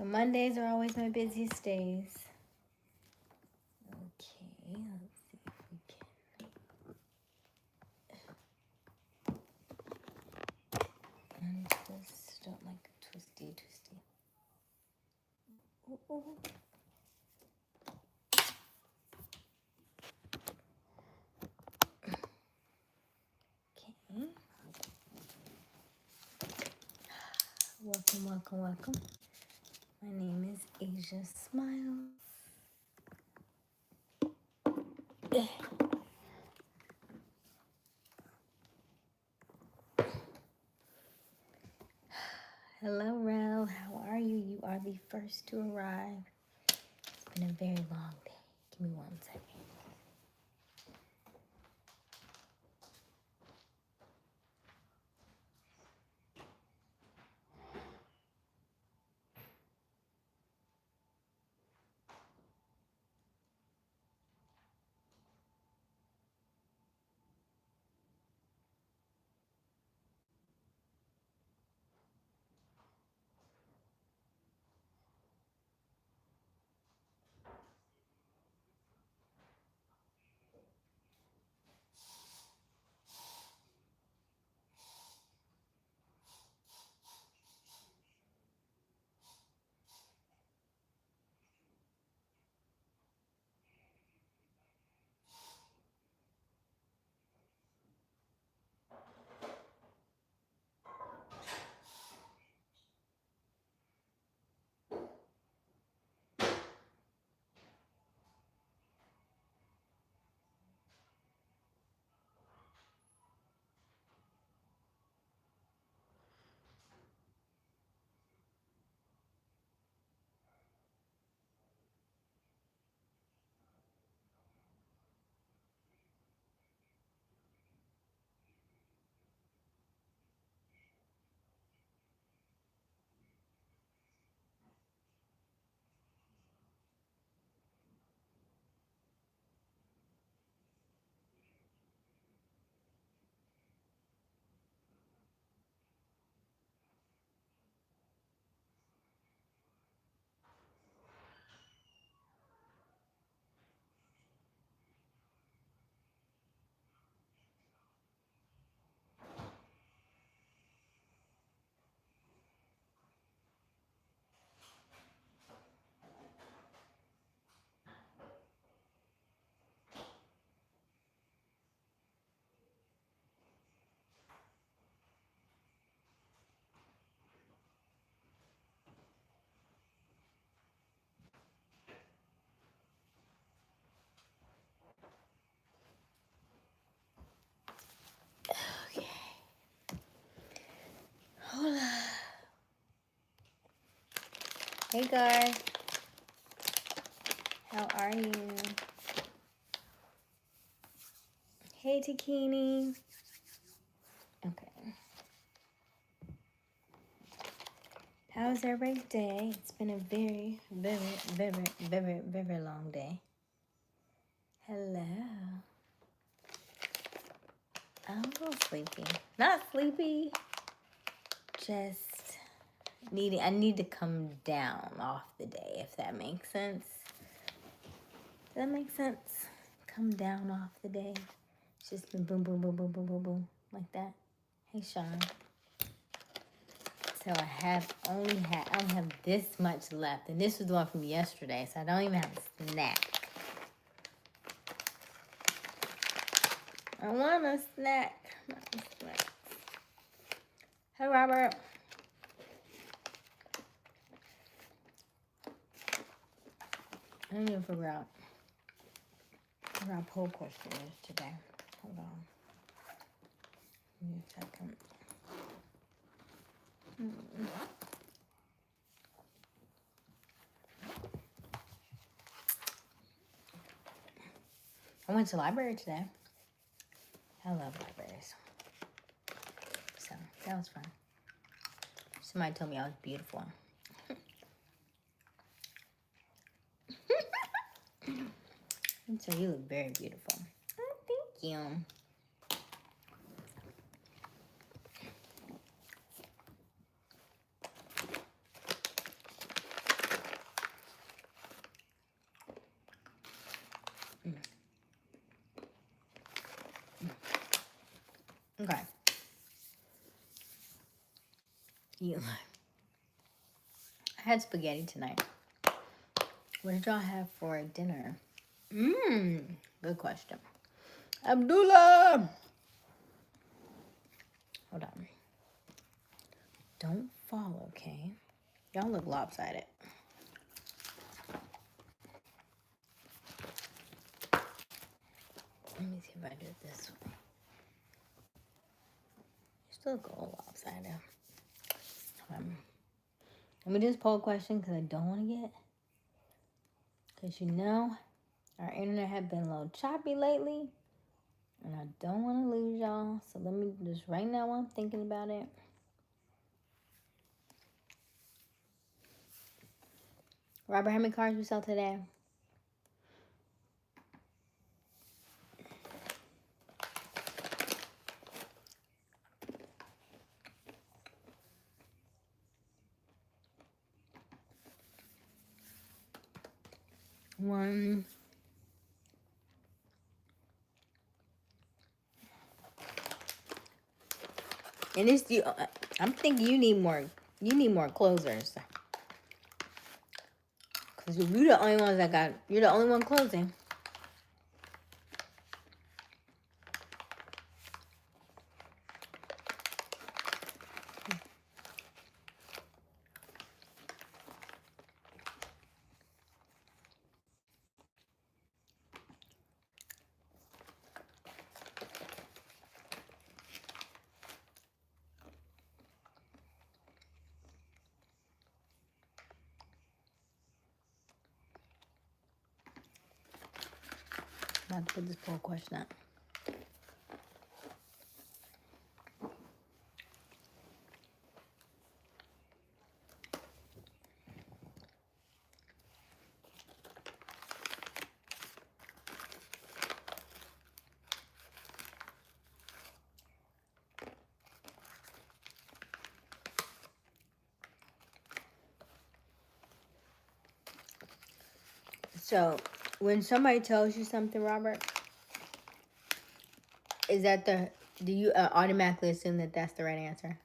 So Mondays are always my busiest days. Okay, let's see if we can untwist. Don't like twisty. Ooh. Okay. Welcome. My name is Aysia Smiles. Hello, Rel. How are you? You are the first to arrive. It's been a very long day. Give me 1 second. Okay. Hola. Hey, Gar. How are you? Hey, Takini. Okay. How's everybody's day? It's been a very long day. Hello. I'm a little sleepy. Not sleepy. Just I need to come down off the day, if that makes sense. Does that make sense? Come down off the day. It's just been boom, like that. Hey, Sean. So I only have this much left, and this was the one from yesterday, so I don't even have a snack. I want a snack. Hey, Robert. I need to figure out what our poll question is today. Hold on. Give me a second. I went to the library today. I love libraries. So that was fun. Somebody told me I was beautiful. So you look very beautiful. Oh, thank you. Okay. You. I had spaghetti tonight. What did y'all have for dinner? Good question. Abdullah! Hold on. Don't fall, okay? Y'all look lopsided. Let me see if I do it this way. You still look a little lopsided. Let me just poll a question because I don't want to get... Because you know, our internet has been a little choppy lately. And I don't want to lose y'all. So let me just, right now while I'm thinking about it. Robert, how many cars we sell today? One. And it's the, I'm thinking you need more closers. Because you're the only ones that got, you're the only one closing. I'm about to put this poll question up. So, when somebody tells you something, Robert, is that do you automatically assume that that's the right answer?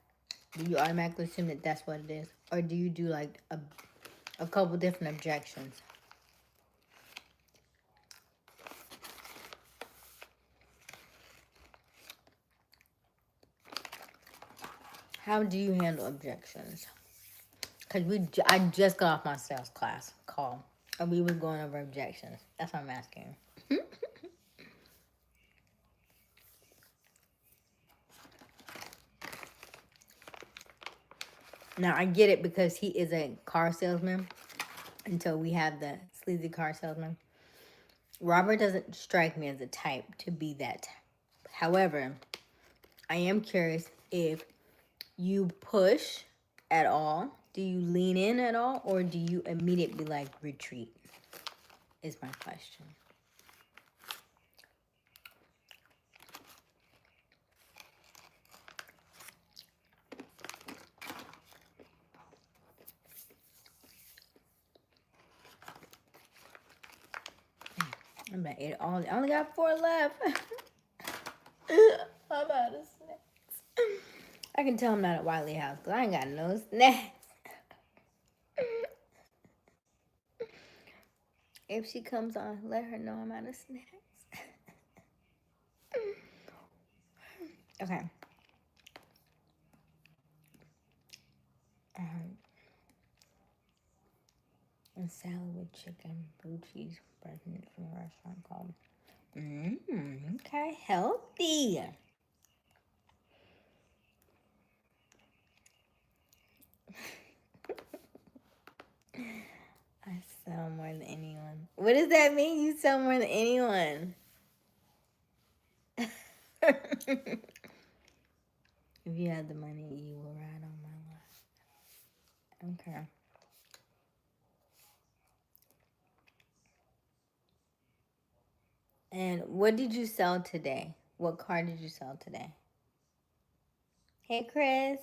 Do you automatically assume that that's what it is? Or do you do like a couple different objections? How do you handle objections? Because I just got off my sales class call. And we was going over objections. That's what I'm asking. Now, I get it because he is a car salesman. Until we have the sleazy car salesman. Robert doesn't strike me as a type to be that. However, I am curious if you push at all. Do you lean in at all? Or do you immediately like retreat? Is my question. I'm about to eat it all. I only got 4 left. I'm out of snacks. I can tell I'm not at Wiley House because I ain't got no snacks. If she comes on, let her know I'm out of snacks. Okay. A salad with chicken, blue cheese, bread meat from a restaurant called. Okay, healthy. I sell more than anyone. What does that mean? You sell more than anyone? If you had the money, you will ride on my lap. Okay. And what did you sell today? What car did you sell today? Hey, Chris.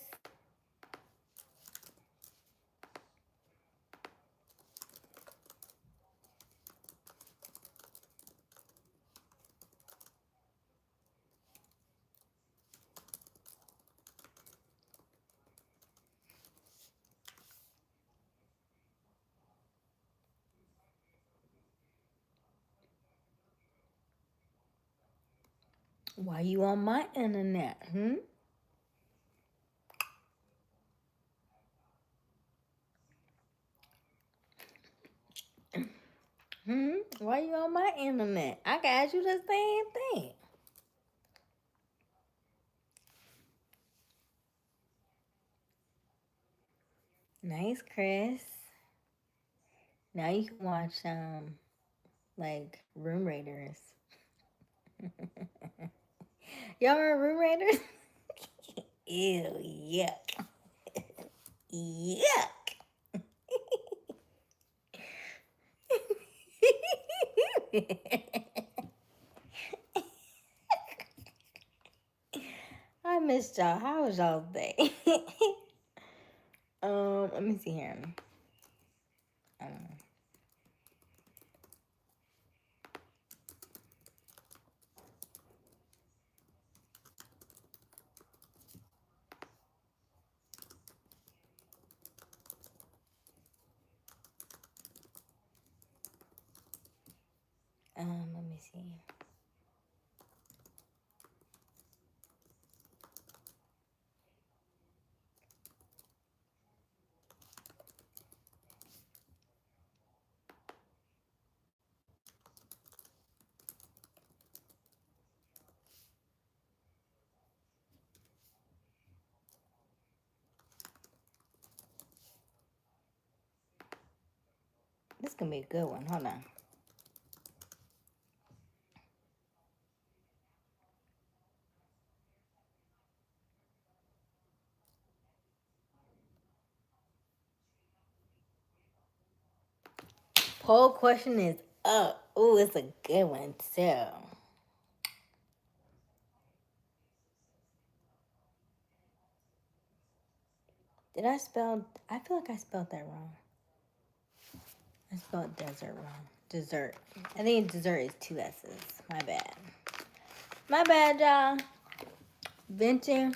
Why you on my internet, Why you on my internet? I can ask you the same thing. Nice, Chris. Now you can watch like Room Raiders. Y'all remember Room Raiders? Ew, yuck. Yuck. I missed y'all. How was y'all day? Let me see here. Let me see. This gonna be a good one. Hold on. Poll question is up. Ooh, it's a good one too. Did I spell? I feel like I spelled that wrong. I spelled desert wrong. Dessert. I think dessert is 2 S's. My bad. My bad, y'all. Venture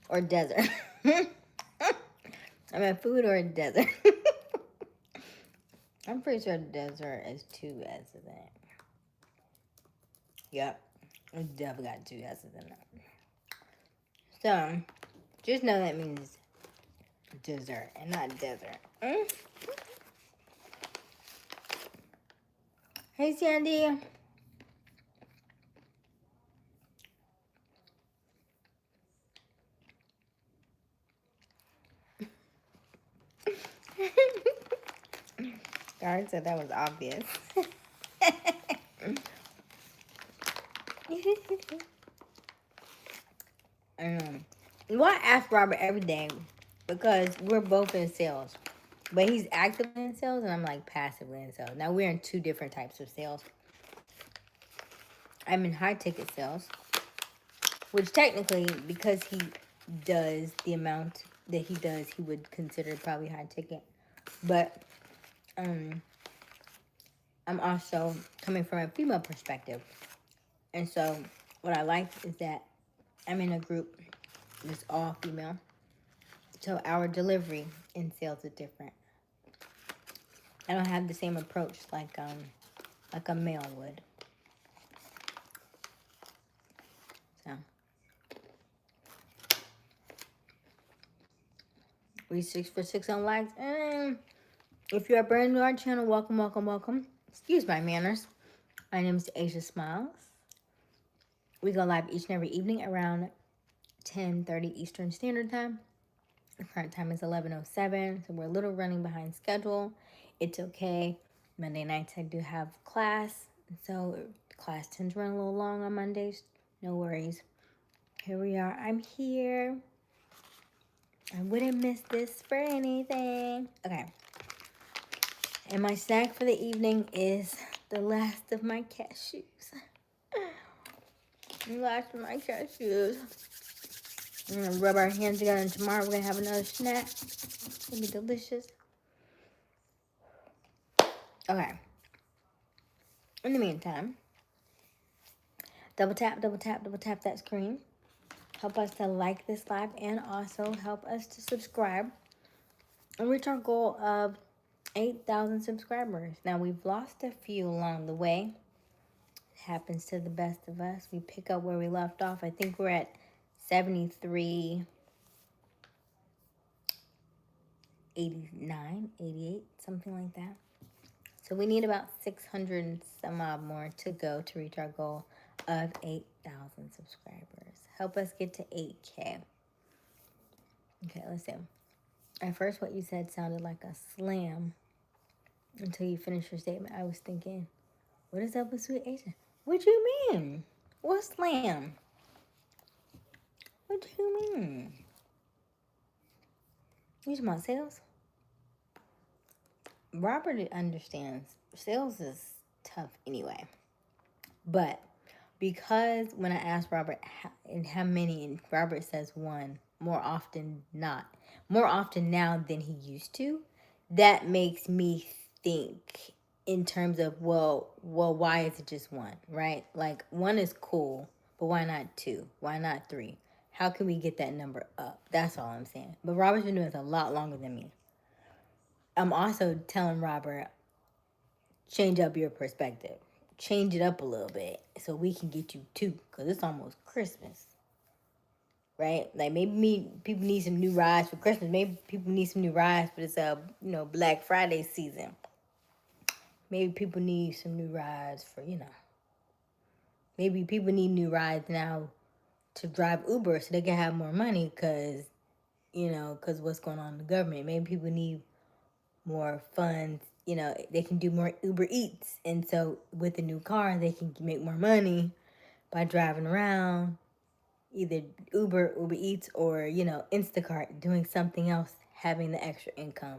or desert? I mean, food or desert? I'm pretty sure desert is 2 S's in it. Yep. It definitely got 2 S's in it. So, just know that means dessert and not desert. Hey, Sandy. Guard said that was obvious. Well, I ask Robert every day because we're both in sales. But he's actively in sales and I'm like passively in sales. Now we're in 2 different types of sales. I'm in high ticket sales, which technically, because he does the amount that he does, he would consider probably high ticket. But I'm also coming from a female perspective. And so what I like is that I'm in a group that's all female. So our delivery in sales is different. I don't have the same approach like a male would. So we 6 for 6 on likes. And if you're brand new to our channel, welcome, welcome, welcome. Excuse my manners. My name is Aysia Smiles. We go live each and every evening around 10:30 Eastern Standard Time. The current time is 11:07, so we're a little running behind schedule. It's okay. Monday nights I do have class, so class tends to run a little long on Mondays. No worries. Here we are. I'm here. I wouldn't miss this for anything. Okay. And my snack for the evening is the last of my cashews. The last of my cashews. We're gonna rub our hands together, and tomorrow we're gonna have another snack. It's gonna be delicious. Okay. In the meantime, double tap that screen. Help us to like this live and also help us to subscribe and reach our goal of 8,000 subscribers. Now, we've lost a few along the way. Happens to the best of us. We pick up where we left off. I think we're at 73, 89, 88, something like that. So we need about 600 and some odd more to go to reach our goal of 8,000 subscribers. Help us get to 8K. Okay, let's see. At first, what you said sounded like a slam until you finished your statement. I was thinking, what is up with Sweet Aysia? What you mean? What slam? What you mean? You talking about sales? Robert understands sales is tough anyway. But because when I asked Robert how many, and Robert says one more often more often now than he used to, that makes me think in terms of why is it just one, right? Like one is cool, but why not two? Why not three? How can we get that number up? That's all I'm saying. But Robert's been doing this a lot longer than me. I'm also telling Robert, change up your perspective. Change it up a little bit so we can get you two, because it's almost Christmas. Right? Like maybe people need some new rides for Christmas. Maybe people need some new rides for this Black Friday season. Maybe people need some new rides for, maybe people need new rides now to drive Uber so they can have more money because what's going on in the government. Maybe people need more funds, they can do more Uber Eats. And so with a new car, they can make more money by driving around, either Uber Eats, or, Instacart, doing something else, having the extra income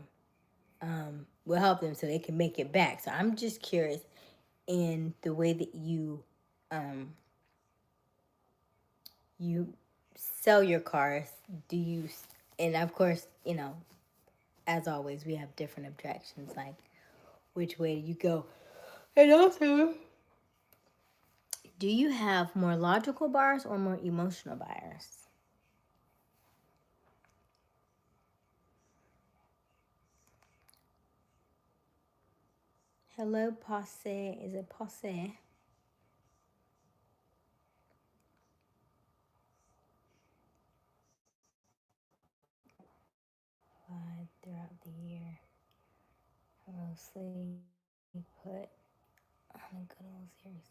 will help them so they can make it back. So I'm just curious in the way that you sell your cars. Do you, and of course, as always, we have different objections, like which way do you go? And also, do you have more logical buyers or more emotional buyers? Hello, Posse. Is it Posse? Throughout the year, mostly put on a good old series.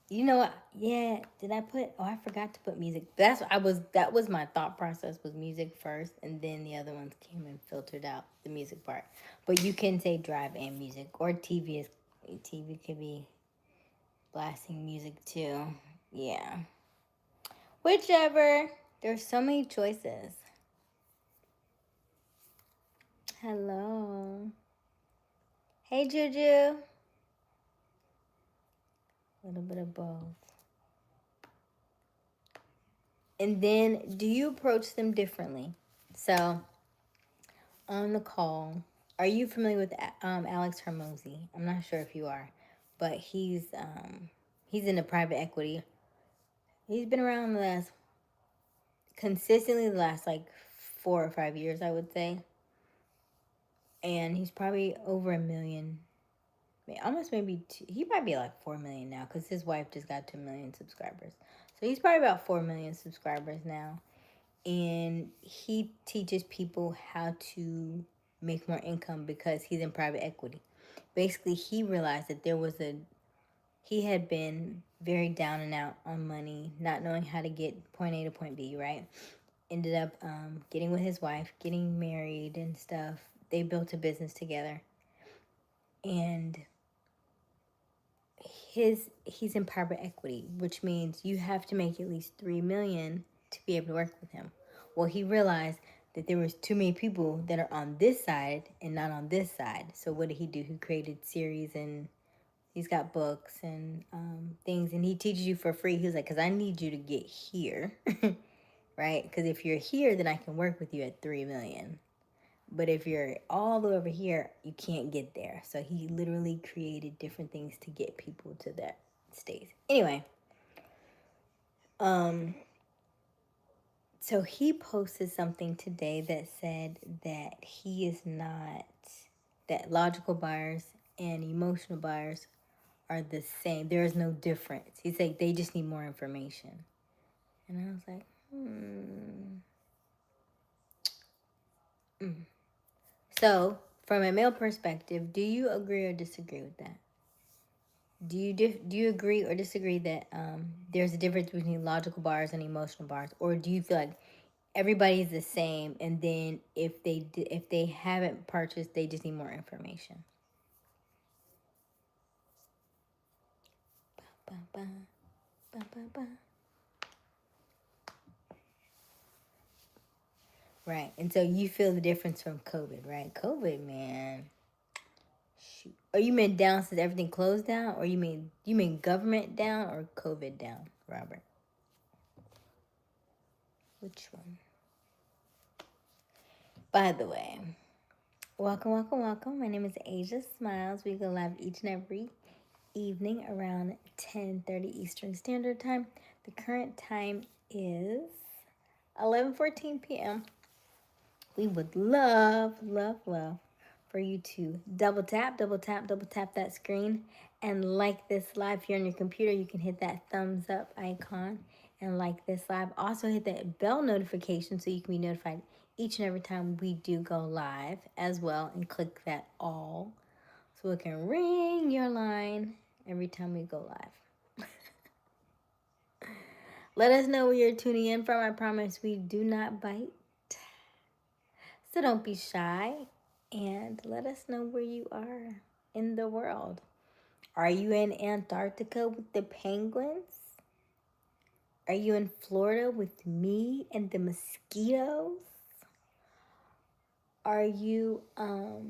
You know what? Yeah, did I put? Oh, I forgot to put music. That was my thought process, was music first, and then the other ones came and filtered out the music part. But you can say drive and music, or TV could be blasting music too. Yeah, whichever. There's so many choices. Hello. Hey, Juju. A little bit of both. And then, do you approach them differently? So, on the call, are you familiar with Alex Hermosi? I'm not sure if you are, but he's in the private equity. He's been around consistently the last like 4 or 5 years, I would say, and he's probably over 1 million. Almost maybe he might be like 4 million now because his wife just got 2 million subscribers. So he's probably about 4 million subscribers now. And he teaches people how to make more income because he's in private equity. Basically, he realized that he had been very down and out on money, not knowing how to get point A to point B, right? Ended up getting with his wife, getting married and stuff. They built a business together. And he's in private equity, which means you have to make at least 3 million to be able to work with him. Well, he realized that there was too many people that are on this side and not on this side. So what did he do? He created series, and he's got books and things, and he teaches you for free. He was like, because I need you to get here, right? Because if you're here, then I can work with you at 3 million. But if you're all the way over here, you can't get there. So he literally created different things to get people to that state. Anyway, so he posted something today that said that he is not, that logical buyers and emotional buyers are the same. There is no difference. He's like, they just need more information. And I was like, So, from a male perspective, do you agree or disagree with that? Do you agree or disagree that there's a difference between logical buyers and emotional buyers, or do you feel like everybody's the same, and then if they haven't purchased, they just need more information? Ba, ba, ba, ba, ba. Right, and so you feel the difference from COVID, right? COVID, man. Shoot. Or you mean down since everything closed down, or you mean government down or COVID down, Robert? Which one? By the way, welcome, welcome, welcome. My name is Aysia Smiles. We go live each and every evening around 10:30 Eastern Standard Time. The current time is 11:14 p.m. We would love, love, love for you to double tap that screen and like this live. If you're on your computer, you can hit that thumbs up icon and like this live. Also hit that bell notification so you can be notified each and every time we do go live as well, and click that all so it can ring your line every time we go live. Let us know where you're tuning in from. I promise we do not bite. So don't be shy and let us know where you are in the world. Are you in Antarctica with the penguins? Are you in Florida with me and the mosquitoes? Are you are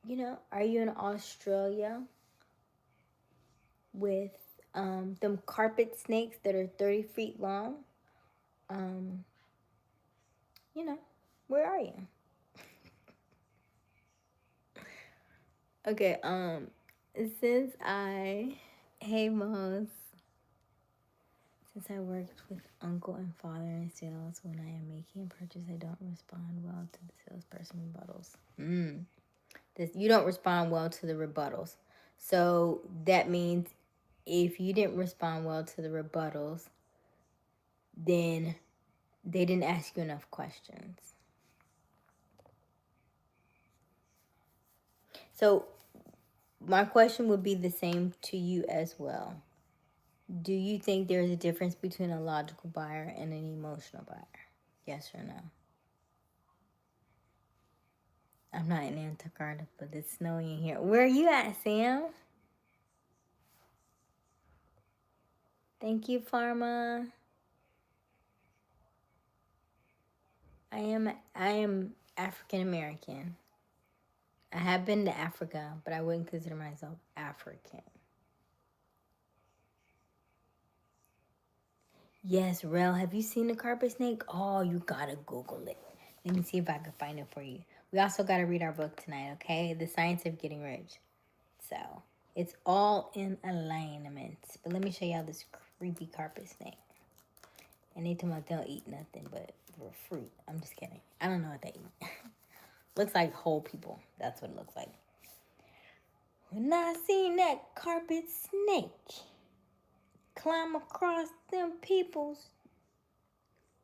you in Australia with them carpet snakes that are 30 feet long? Where are you? Okay, since I hey Mos. Since I worked with uncle and father in sales, when I am making a purchase, I don't respond well to the salesperson rebuttals. You don't respond well to the rebuttals. So that means if you didn't respond well to the rebuttals, then they didn't ask you enough questions. So my question would be the same to you as well. Do you think there's a difference between a logical buyer and an emotional buyer? Yes or no? I'm not in Antarctica, but it's snowing in here. Where are you at, Sam? Thank you, Pharma. I am African American. I have been to Africa, but I wouldn't consider myself African. Yes, Rel, have you seen the carpet snake? Oh, you gotta Google it. Let me see if I can find it for you. We also gotta read our book tonight, okay? The Science of Getting Rich. So, it's all in alignment. But let me show y'all this creepy carpet snake. And they told me they'll eat nothing but fruit. I'm just kidding. I don't know what they eat. Looks like whole people. That's what it looks like. When I seen that carpet snake climb across them peoples,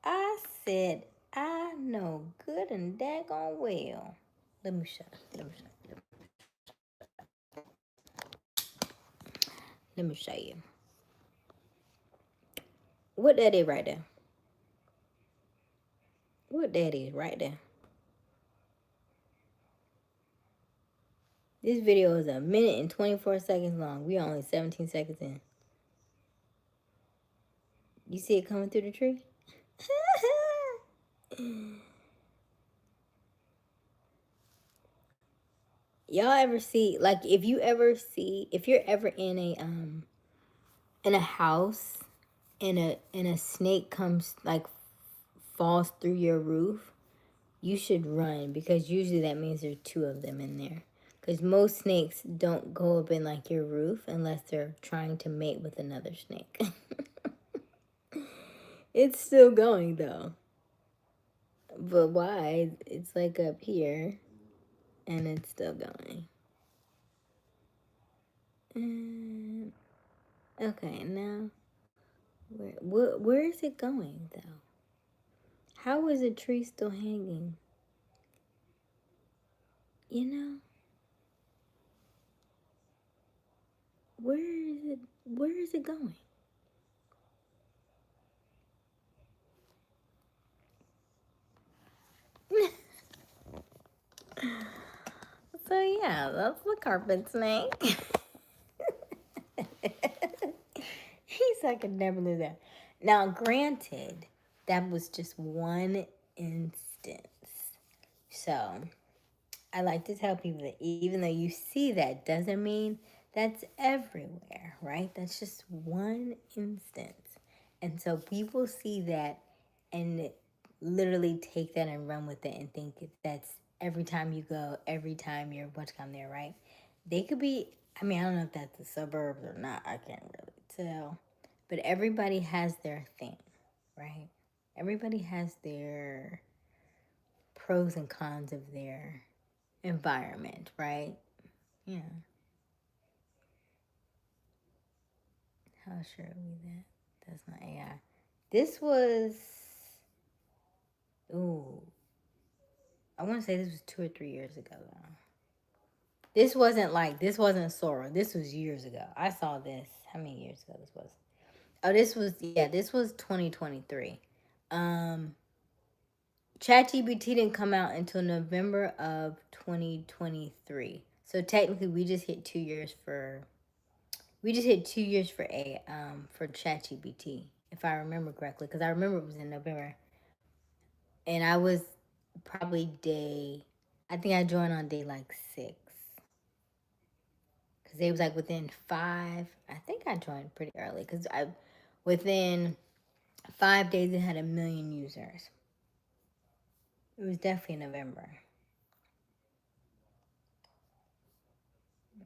I said, I know good and daggone well. Let me shut up. Let me show you. What that is right there? What that is right there? This video is 1 minute and 24 seconds long. We only 17 seconds in. You see it coming through the tree? Y'all ever see, like, if you're ever in a house and a snake comes, like, falls through your roof, you should run, because usually that means there's two of them in there. Because most snakes don't go up in, like, your roof unless they're trying to mate with another snake. It's still going, though. But why? It's, like, up here, and it's still going. Okay, now where is it going though? How is a tree still hanging? You know, where is it? Where is it going? So yeah, that's the carpet snake. He's I could never do that. Now, granted, that was just one instance. So I like to tell people that even though you see that doesn't mean that's everywhere, right? That's just one instance. And so people see that and literally take that and run with it and think that's every time you go, every time you're what's come there, right? They could be, I mean, I don't know if that's the suburbs or not. I can't really tell. But everybody has their thing, right? Everybody has their pros and cons of their environment, right? Yeah. How sure are we that that's not AI? This was, ooh, I want to say this was 2 or 3 years ago though. This wasn't Sora. This was years ago. I saw this. How many years ago this was? Oh, this was 2023. Um, ChatGPT didn't come out until November of 2023. So technically, we just hit 2 years for ChatGPT, if I remember correctly, because I remember it was in November, and I was probably day. I think I joined on day like 6, because it was like within 5. I think I joined pretty early because I within 5 days it had 1 million users. It was definitely November.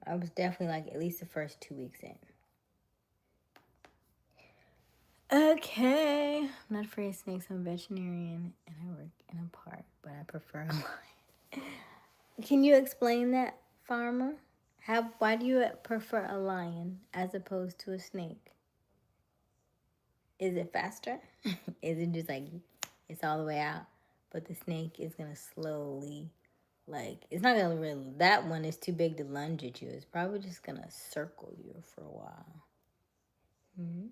I was definitely like at least the first 2 weeks in. Okay. I'm not afraid of snakes. I'm a veterinarian and I work in a park, but I prefer a lion. Can you explain that, farmer? Why do you prefer a lion as opposed to a snake? Is it faster? Is it just like it's all the way out? But the snake is gonna slowly, like, it's not gonna really, that one is too big to lunge at you. It's probably just gonna circle you for a while. Mm-hmm.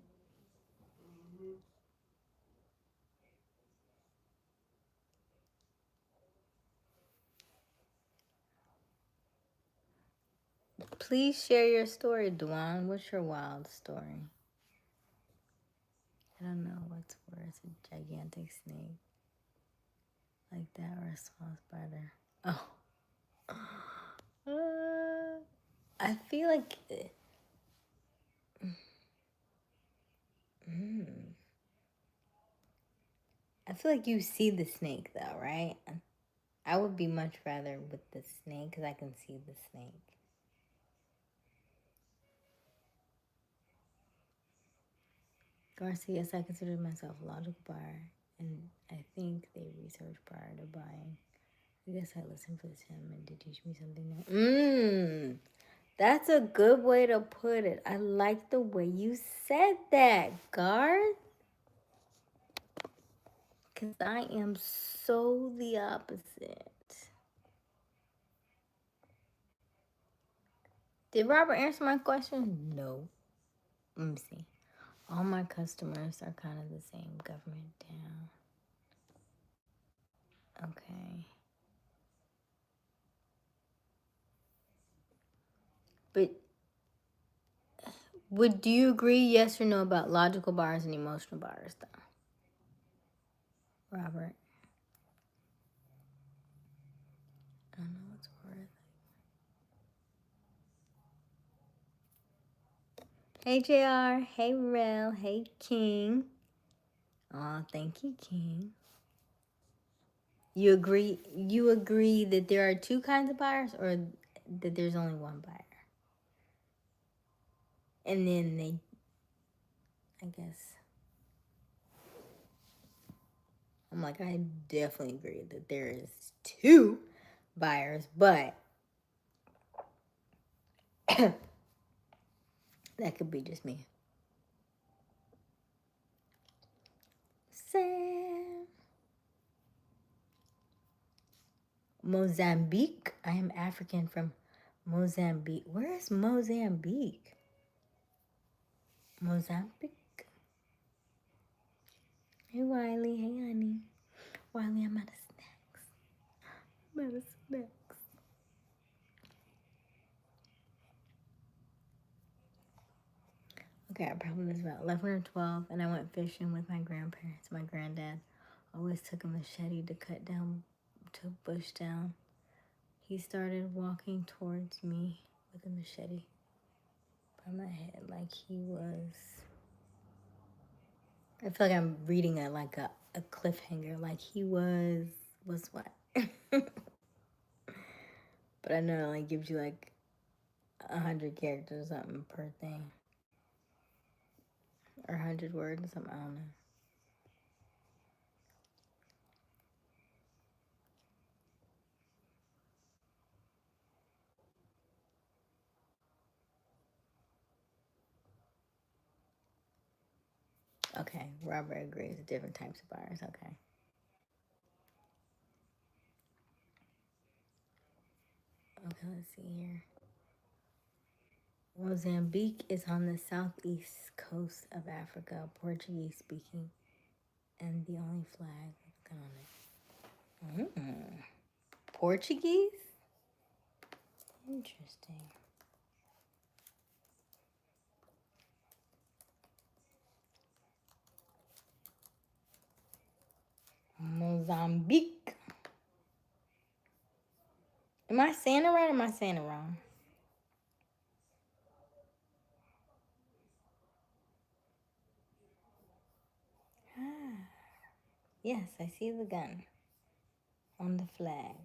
Please share your story, Dwan. What's your wild story? I don't know what's worse, a gigantic snake like that or a small spider. Oh. I feel like. Mm, I feel like you see the snake though, right? I would be much rather with the snake because I can see the snake. Garcia, yes, I consider myself a logical buyer, and I think they researched prior to buying. I guess I listened for him and did teach me something new. That's a good way to put it. I like the way you said that, Garth. Because I am so the opposite. Did Robert answer my question? No. Let me see. All my customers are kind of the same. Government down. Okay. But do you agree, yes or no, about logical buyers and emotional buyers, though? Robert? I don't know what's worth. Hey, JR. Hey, Rel. Hey, King. Aw, thank you, King. You agree that there are two kinds of buyers or that there's only one buyer? And then I guess, I'm like, I definitely agree that there is two buyers, but That could be just me. Sam. Mozambique. I am African from Mozambique. Where is Mozambique? Mozambique. Hey, Wiley. Hey, honey. Wiley, I'm out of snacks. I'm out of snacks. Okay, I probably was about 11 or 12, and I went fishing with my grandparents. My granddad always took a machete to cut down, to bush down. He started walking towards me with a machete by my head like he was... I feel like I'm reading a cliffhanger, like he was what? But I know it like gives you like 100 characters or something per thing. Or 100 words or something, I don't know. Okay, Robert agrees. Different types of buyers. Okay. Okay, let's see here. Mozambique is on the southeast coast of Africa, Portuguese speaking, and the only flag on it. Portuguese? Interesting. Mozambique. Am I saying it right or am I saying it wrong? Ah. Yes, I see the gun on the flag.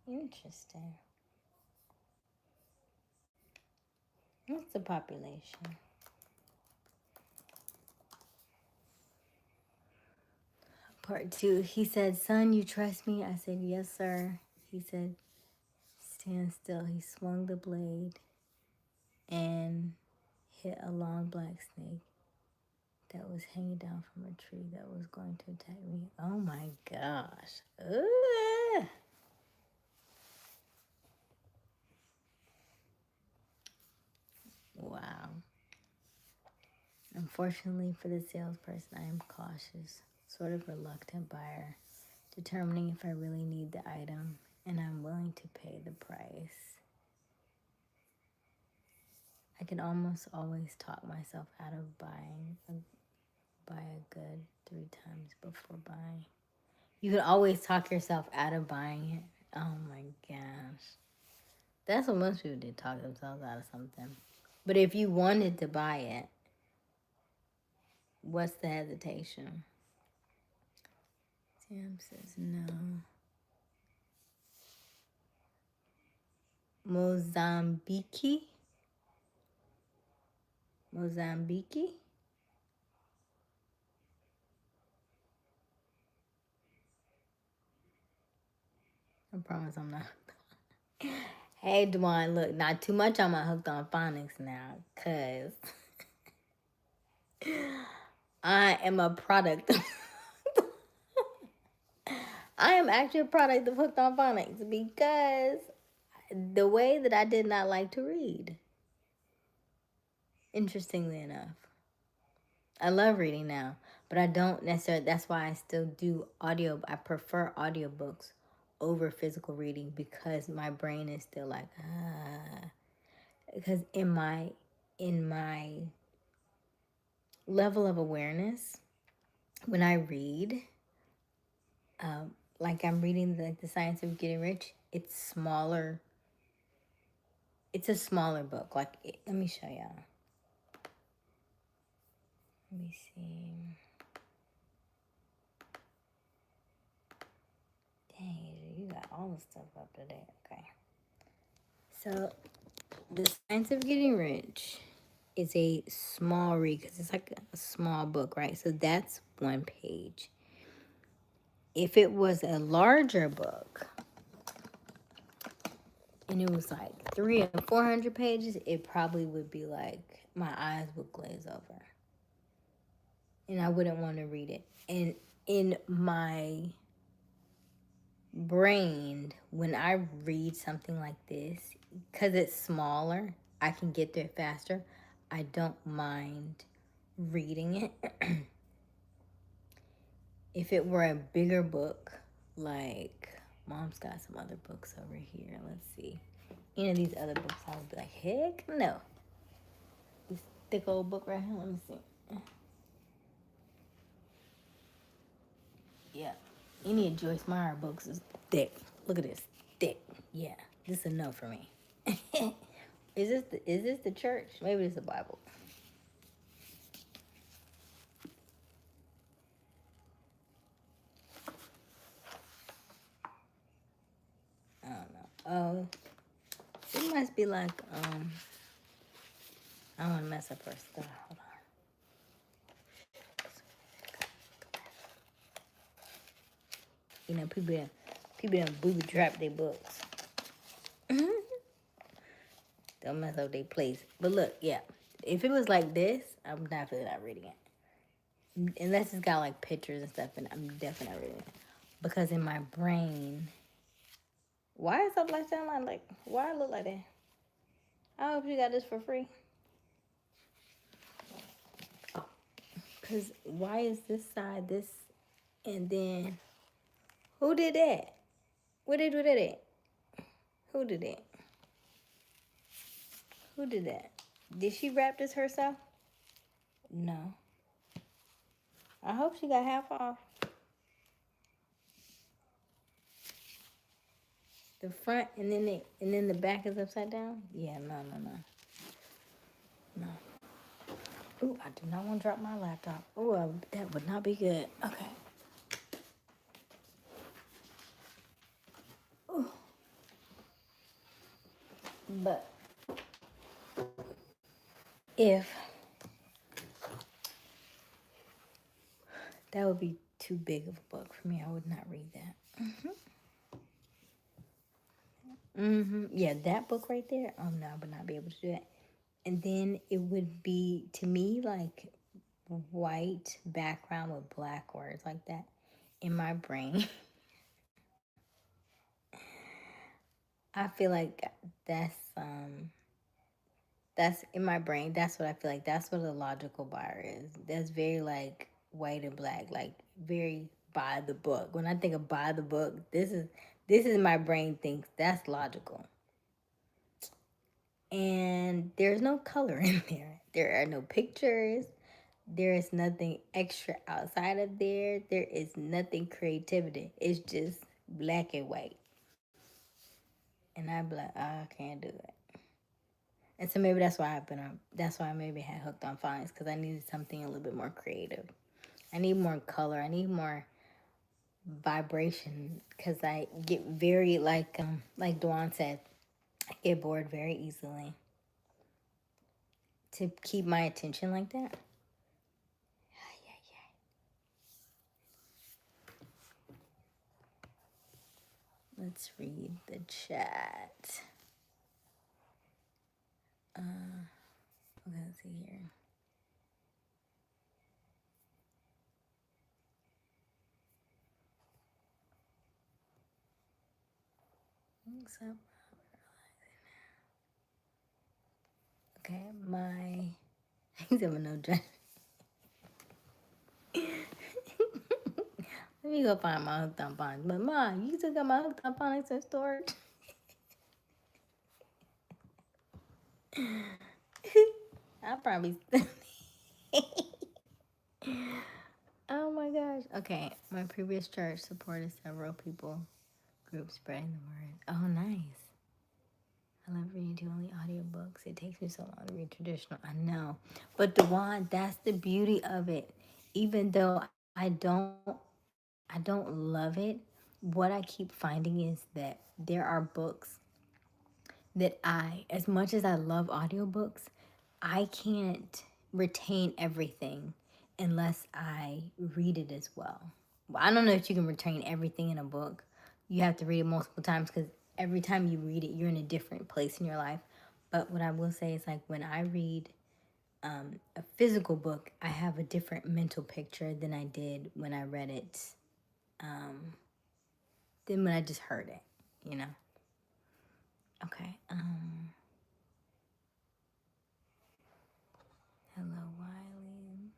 Interesting. What's the population? Part 2. He said, "Son, you trust me?" I said, "Yes, sir." He said, "Stand still." He swung the blade and hit a long black snake that was hanging down from a tree that was going to attack me. Oh my gosh. Ugh. Wow. Unfortunately for the salesperson, I am cautious, sort of reluctant buyer, determining if I really need the item, and I'm willing to pay the price. I can almost always talk myself out of buy a good 3 times before buying. You can always talk yourself out of buying it. Oh my gosh. That's what most people did, talk themselves out of something. But if you wanted to buy it, what's the hesitation? Sam says no. Mozambique? Mozambique? I promise I'm not. Hey, Dwan, look, not too much on my Hooked on Phonics now, because I am a product. I am actually a product of Hooked on Phonics because the way that I did not like to read. Interestingly enough. I love reading now, but I don't necessarily, that's why I still do audio. I prefer audiobooks over physical reading because my brain is still like, because in my level of awareness, when I read, like I'm reading the Science of Getting Rich, it's smaller. It's a smaller book. Like, let me show y'all. Let me see. Dang, you got all the stuff up to date. Okay. So, The Science of Getting Rich is a small read because it's like a small book, right? So that's 1 page. If it was a larger book, and it was like 300 or 400 pages, it probably would be like my eyes would glaze over, and I wouldn't want to read it. And in my brain, when I read something like this, because it's smaller, I can get there faster. I don't mind reading it. If it were a bigger book, like Mom's got some other books over here. Let's see. Any of these other books, I would be like, heck no. This thick old book right here. Let me see. Yeah. Any of Joyce Meyer books is thick. Look at this. Thick. Yeah. This is a no for me. Is this the church? Maybe it's the Bible. I don't know. Oh, it must be like I don't want to mess up her stuff. Hold on. You know, people don't booby trap their books. Don't mess up their place. But look, yeah. If it was like this, I'm definitely not reading it. Unless it's got like pictures and stuff, and I'm definitely not reading it. Because in my brain, why is up like that? Like, why I look like that? I hope you got this for free. Because why is this side this, and then who did that? Where they do that at? Who did that? Who did that? Did she wrap this herself? No. I hope she got half off. The front and then the back is upside down? Yeah, no. No. Ooh, I do not want to drop my laptop. Ooh, that would not be good. Okay. Ooh. But if that would be too big of a book for me, I would not read that. Yeah, that book right there. Oh no, I would not be able to do that. And then it would be, to me, like white background with black words like that in my brain. I feel like that's in my brain. That's what I feel like. That's what a logical buyer is. That's very like white and black, like very by the book. When I think of by the book, this is my brain thinks that's logical. And there's no color in there. There are no pictures. There is nothing extra outside of there. There is nothing creativity. It's just black and white. And I'd be like, oh, I can't do it. And so maybe that's why that's why I maybe had hooked on phonics, because I needed something a little bit more creative. I need more color. I need more vibration, because I get very, like Dwan said, I get bored very easily. To keep my attention like that. Let's read the chat. Let's see here. Okay, he's having no judgment. Let me go find my hooked on phonics. But Ma, you still got my hooked on phonics in storage? I probably Oh my gosh. Okay, my previous church supported several people groups spreading the word. Oh, nice. I love reading to only audiobooks. It takes me so long to read traditional. I know. But the one, that's the beauty of it. Even though I don't love it, what I keep finding is that there are books that as much as I love audiobooks, I can't retain everything unless I read it as well. I don't know if you can retain everything in a book. You have to read it multiple times, because every time you read it, you're in a different place in your life. But what I will say is, like, when I read a physical book, I have a different mental picture than I did when I read it, than when I just heard it, you know? Okay. Hello, Wiley.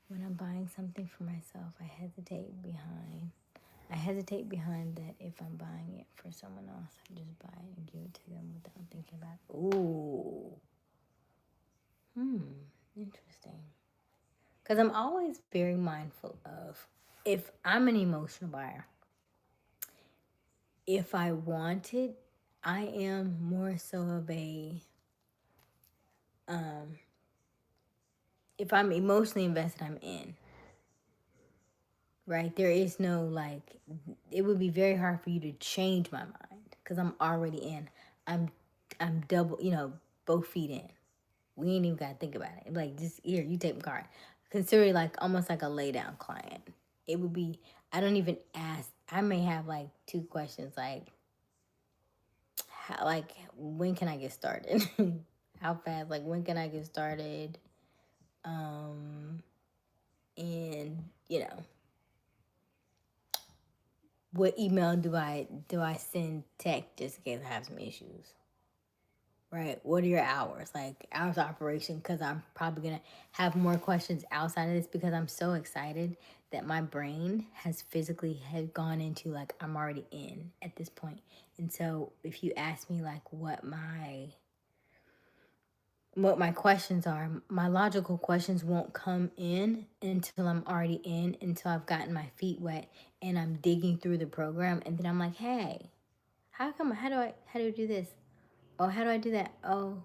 When I'm buying something for myself, I hesitate behind that if I'm buying it for someone else, I just buy it and give it to them without thinking about it. Ooh. Interesting. Because I'm always very mindful of, if I'm an emotional buyer, if I want it, I am more so of a, if I'm emotionally invested, I'm in. Right? There is no, like, it would be very hard for you to change my mind because I'm already in. I'm double, both feet in. We ain't even gotta think about it. Like, just here, you take my card. Consider it like almost like a lay down client. It would be, I don't even ask. I may have like two questions, like, how, like, when can I get started? How fast? Like, when can I get started? And what email do I send tech just in case I have some issues? Right? What are your hours? Like, hours of operation, because I'm probably gonna have more questions outside of this because I'm so excited that my brain has physically gone into, like, I'm already in at this point. And so if you ask me like what my questions are, my logical questions won't come in until I'm already in, until I've gotten my feet wet and I'm digging through the program, and then I'm like, hey, how do I do this? Oh, how do I do that? Oh,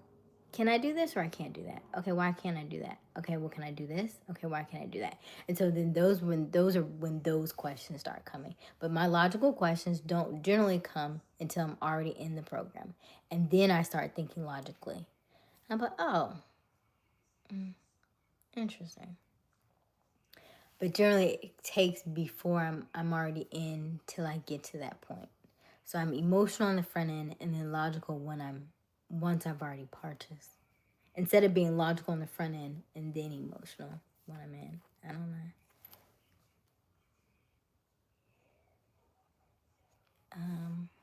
can I do this or I can't do that? Okay, why can't I do that? Okay, well, can I do this? Okay, why can't I do that? And so then when those questions start coming. But my logical questions don't generally come until I'm already in the program. And then I start thinking logically. I'm like, oh, interesting. But generally it takes before I'm already in till I get to that point. So I'm emotional on the front end and then logical once I've already purchased. Instead of being logical on the front end and then emotional when I'm in. I don't know.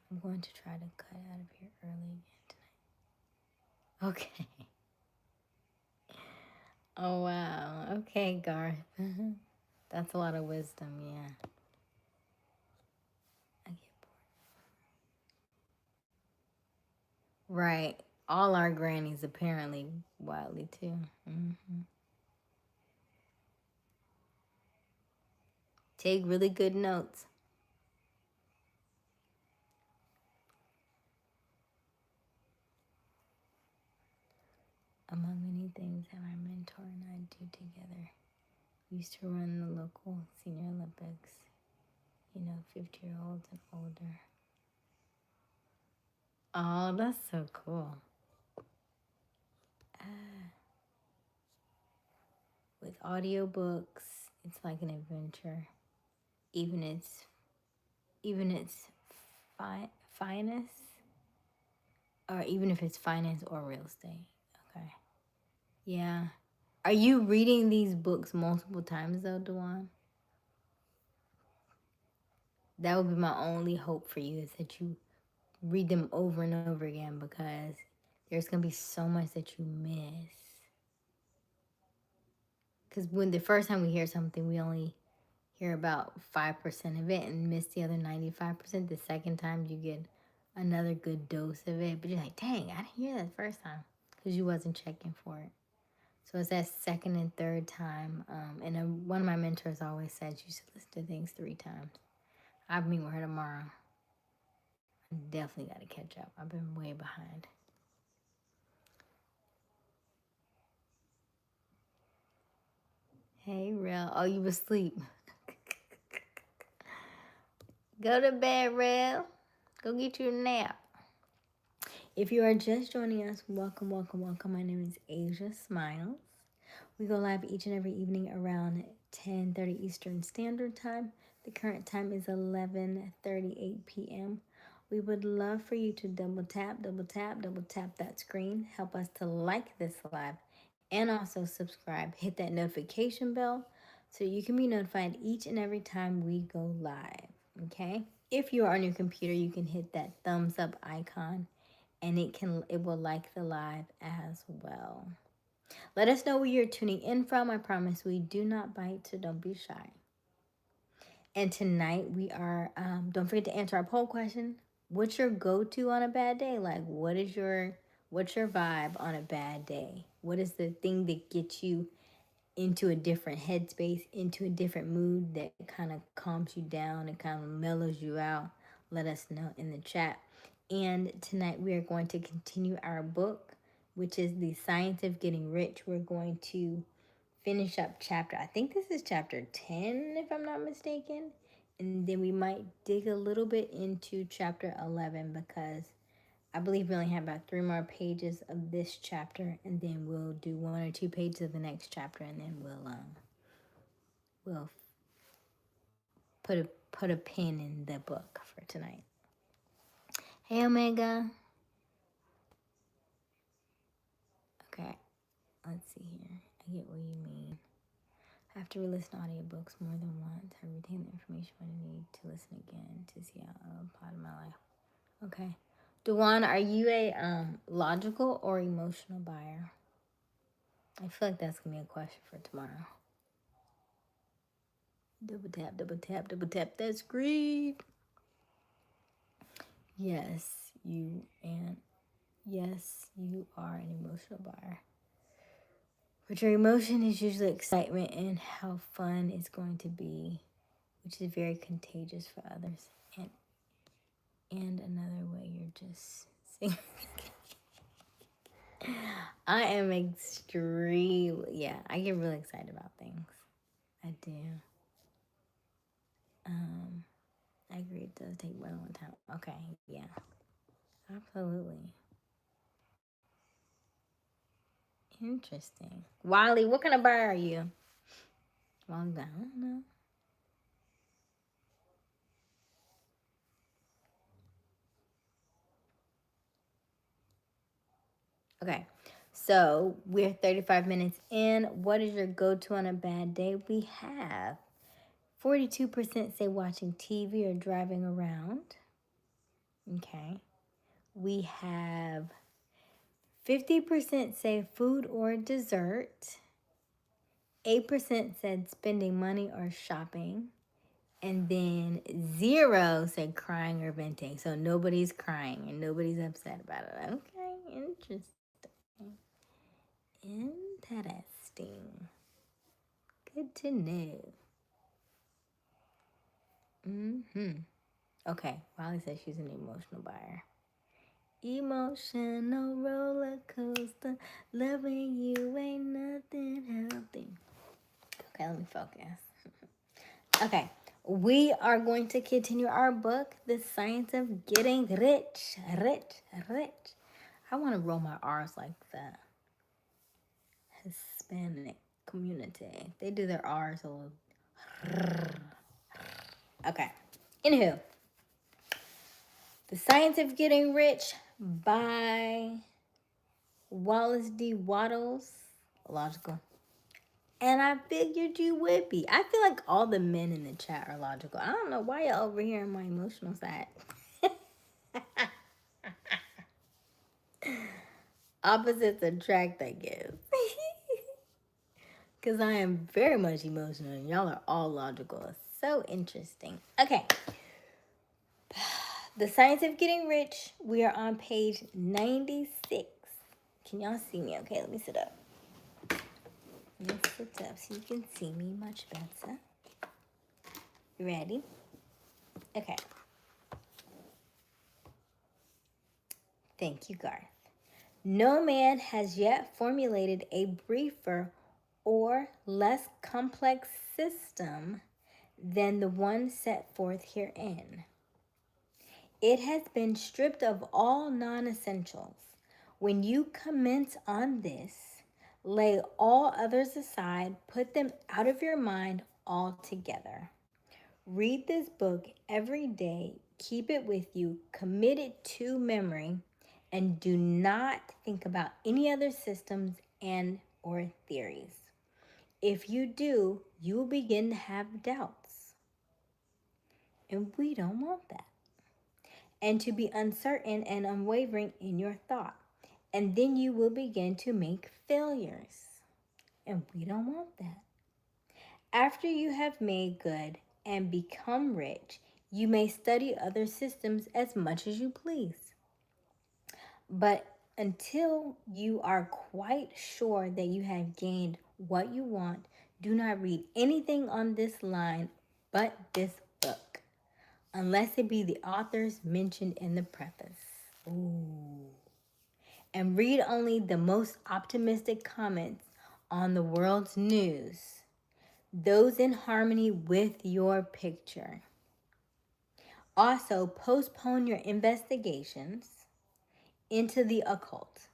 I'm going to try to cut out of here early again tonight. Okay. Oh, wow. Okay, Garth. That's a lot of wisdom, yeah. I get bored. Right. All our grannies apparently wildly too. Take really good notes. Among many things that my mentor and I do together, we used to run the local senior Olympics, 50-year-olds and older. Oh, that's so cool. With audiobooks, it's like an adventure. Even its finest, or even if it's finance or real estate. Okay. Yeah. Are you reading these books multiple times though, Dewan? That would be my only hope for you, is that you read them over and over again, because there's gonna be so much that you miss. Because when the first time we hear something, we only hear about 5% of it and miss the other 95%. The second time you get another good dose of it, but you're like, dang, I didn't hear that the first time because you wasn't checking for it. So it's that second and third time. And one of my mentors always said you should listen to things 3 times. I'll meet with her tomorrow. I definitely got to catch up. I've been way behind. Hey, Rel. Oh, you asleep. Go to bed, Rel. Go get you a nap. If you are just joining us, welcome, welcome, welcome. My name is Aysia Smiles. We go live each and every evening around 10:30 Eastern Standard Time. The current time is 11:38 p.m. We would love for you to double tap, double tap, double tap that screen. Help us to like this live and also subscribe. Hit that notification bell so you can be notified each and every time we go live. Okay? If you are on your computer, you can hit that thumbs up icon and it will like the live as well. Let us know where you're tuning in from. I promise we do not bite, so don't be shy. And tonight we are, don't forget to answer our poll question. What's your go-to on a bad day? Like, what's your vibe on a bad day? What is the thing that gets you into a different headspace, into a different mood that kind of calms you down and kind of mellows you out? Let us know in the chat. And tonight we are going to continue our book, which is The Science of Getting Rich. We're going to finish up chapter, I think this is chapter 10, if I'm not mistaken. And then we might dig a little bit into chapter 11 because I believe we only have about 3 more pages of this chapter, and then we'll do 1 or 2 pages of the next chapter, and then we'll put a pin in the book for tonight. Hey Omega. Okay, let's see here. I get what you mean. I have to re-listen to audiobooks more than once. I retain the information when I need to listen again to see how it will apply to my life. Okay. Dewan, are you a logical or emotional buyer? I feel like that's going to be a question for tomorrow. Double tap, double tap, double tap that screen. Yes, you are an emotional buyer. But your emotion is usually excitement and how fun it's going to be, which is very contagious for others. And another way you're just singing. I am extremely, I get really excited about things. I do. I agree, it does take more than one time. Okay, yeah. Absolutely. Interesting. Wiley, what kind of buyer are you? Well, I don't know. Okay, so we're 35 minutes in. What is your go-to on a bad day? We have 42% say watching TV or driving around. Okay. We have 50% say food or dessert. 8% said spending money or shopping. And then 0 said crying or venting. So nobody's crying and nobody's upset about it. Okay, interesting. Interesting. Good to know. Okay, Molly says she's an emotional buyer. Emotional roller coaster. Loving you ain't nothing healthy. Okay, let me focus. Okay, we are going to continue our book, The Science of Getting Rich. Rich. I want to roll my R's like the Hispanic community. They do their R's a little. Okay, anywho. The Science of Getting Rich by Wallace D. Wattles. Logical. And I figured you would be. I feel like all the men in the chat are logical. I don't know why you're over here on my emotional side. Opposites attract, I guess. Because I am very much emotional and y'all are all logical. It's so interesting. Okay. The Science of Getting Rich. We are on page 96. Can y'all see me? Okay, let me sit up. Let's sit up so you can see me much better. You ready? Okay. Thank you, Garth. No man has yet formulated a briefer or less complex system than the one set forth herein. It has been stripped of all non-essentials. When you commence on this, lay all others aside, put them out of your mind altogether. Read this book every day keep it with you, commit it to memory, and do not think about any other systems and or theories. If you do, you will begin to have doubts. And we don't want that. And to be uncertain and unwavering in your thought. And then you will begin to make failures. And we don't want that. After you have made good and become rich, you may study other systems as much as you please. But until you are quite sure that you have gained what you want, do not read anything on this line but this book, unless it be the authors mentioned in the preface. Ooh. And read only the most optimistic comments on the world's news, those in harmony with your picture. Also, postpone your investigations into the occult.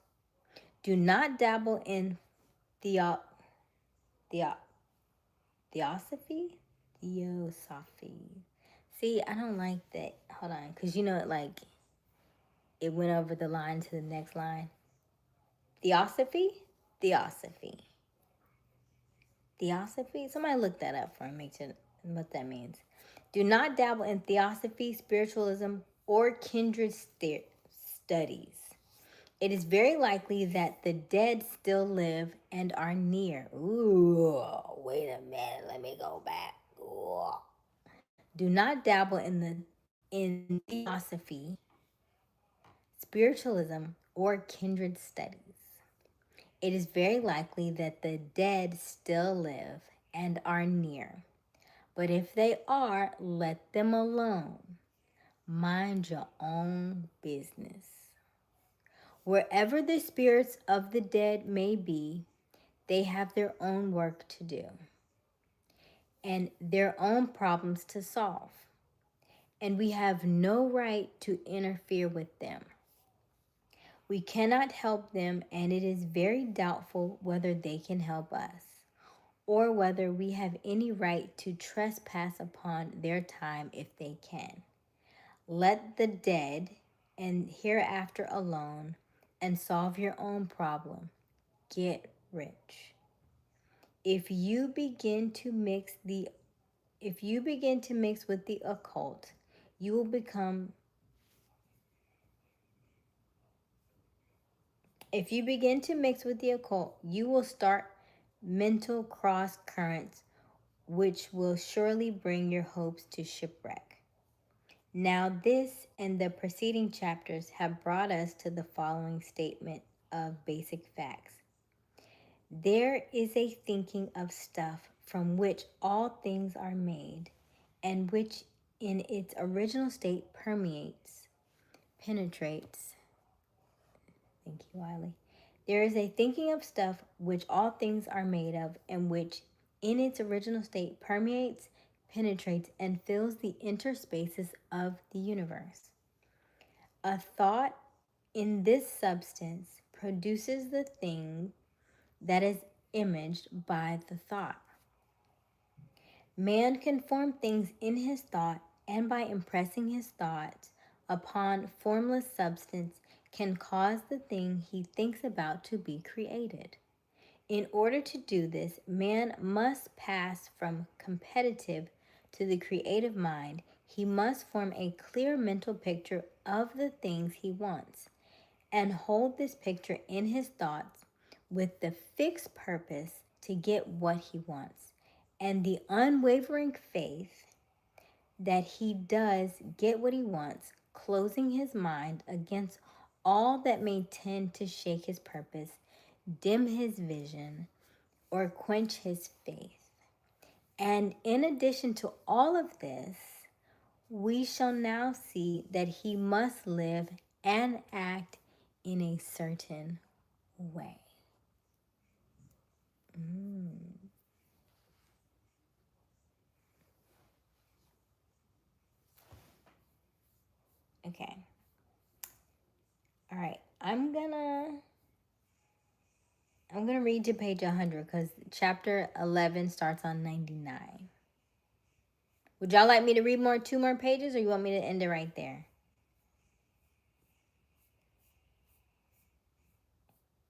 Do not dabble in theo- theo- theosophy. Theosophy. See, I don't like that. Hold on, because you know it went over the line to the next line. Theosophy? Theosophy. Theosophy? Somebody look that up for me to what that means. Do not dabble in theosophy, spiritualism, or kindred studies. It is very likely that the dead still live and are near. Ooh, wait a minute. Let me go back. Ooh. Do not dabble in theosophy, spiritualism, or kindred studies. It is very likely that the dead still live and are near. But if they are, let them alone. Mind your own business. Wherever the spirits of the dead may be, they have their own work to do and their own problems to solve. And we have no right to interfere with them. We cannot help them, and it is very doubtful whether they can help us, or whether we have any right to trespass upon their time if they can. Let the dead and hereafter alone, and solve your own problem. Get rich. If you begin to mix with the occult, you will become if you begin to mix with the occult, you will start mental cross currents which will surely bring your hopes to shipwreck. Now, this and the preceding chapters have brought us to the following statement of basic facts. There is a thinking of stuff from which all things are made, and which in its original state penetrates. Thank you, Wiley. There is a thinking of stuff which all things are made of, and which in its original state permeates, penetrates, and fills the interspaces of the universe. A thought in this substance produces the thing that is imaged by the thought. Man can form things in his thought, and by impressing his thoughts upon formless substance can cause the thing he thinks about to be created. In order to do this, man must pass from competitive to the creative mind. He must form a clear mental picture of the things he wants, and hold this picture in his thoughts with the fixed purpose to get what he wants, and the unwavering faith that he does get what he wants, closing his mind against all that may tend to shake his purpose, dim his vision, or quench his faith. And in addition to all of this, we shall now see that he must live and act in a certain way. Okay. All right. I'm gonna read to page 100 because chapter 11 starts on 99, Would y'all like me to read two more pages, or you want me to end it right there?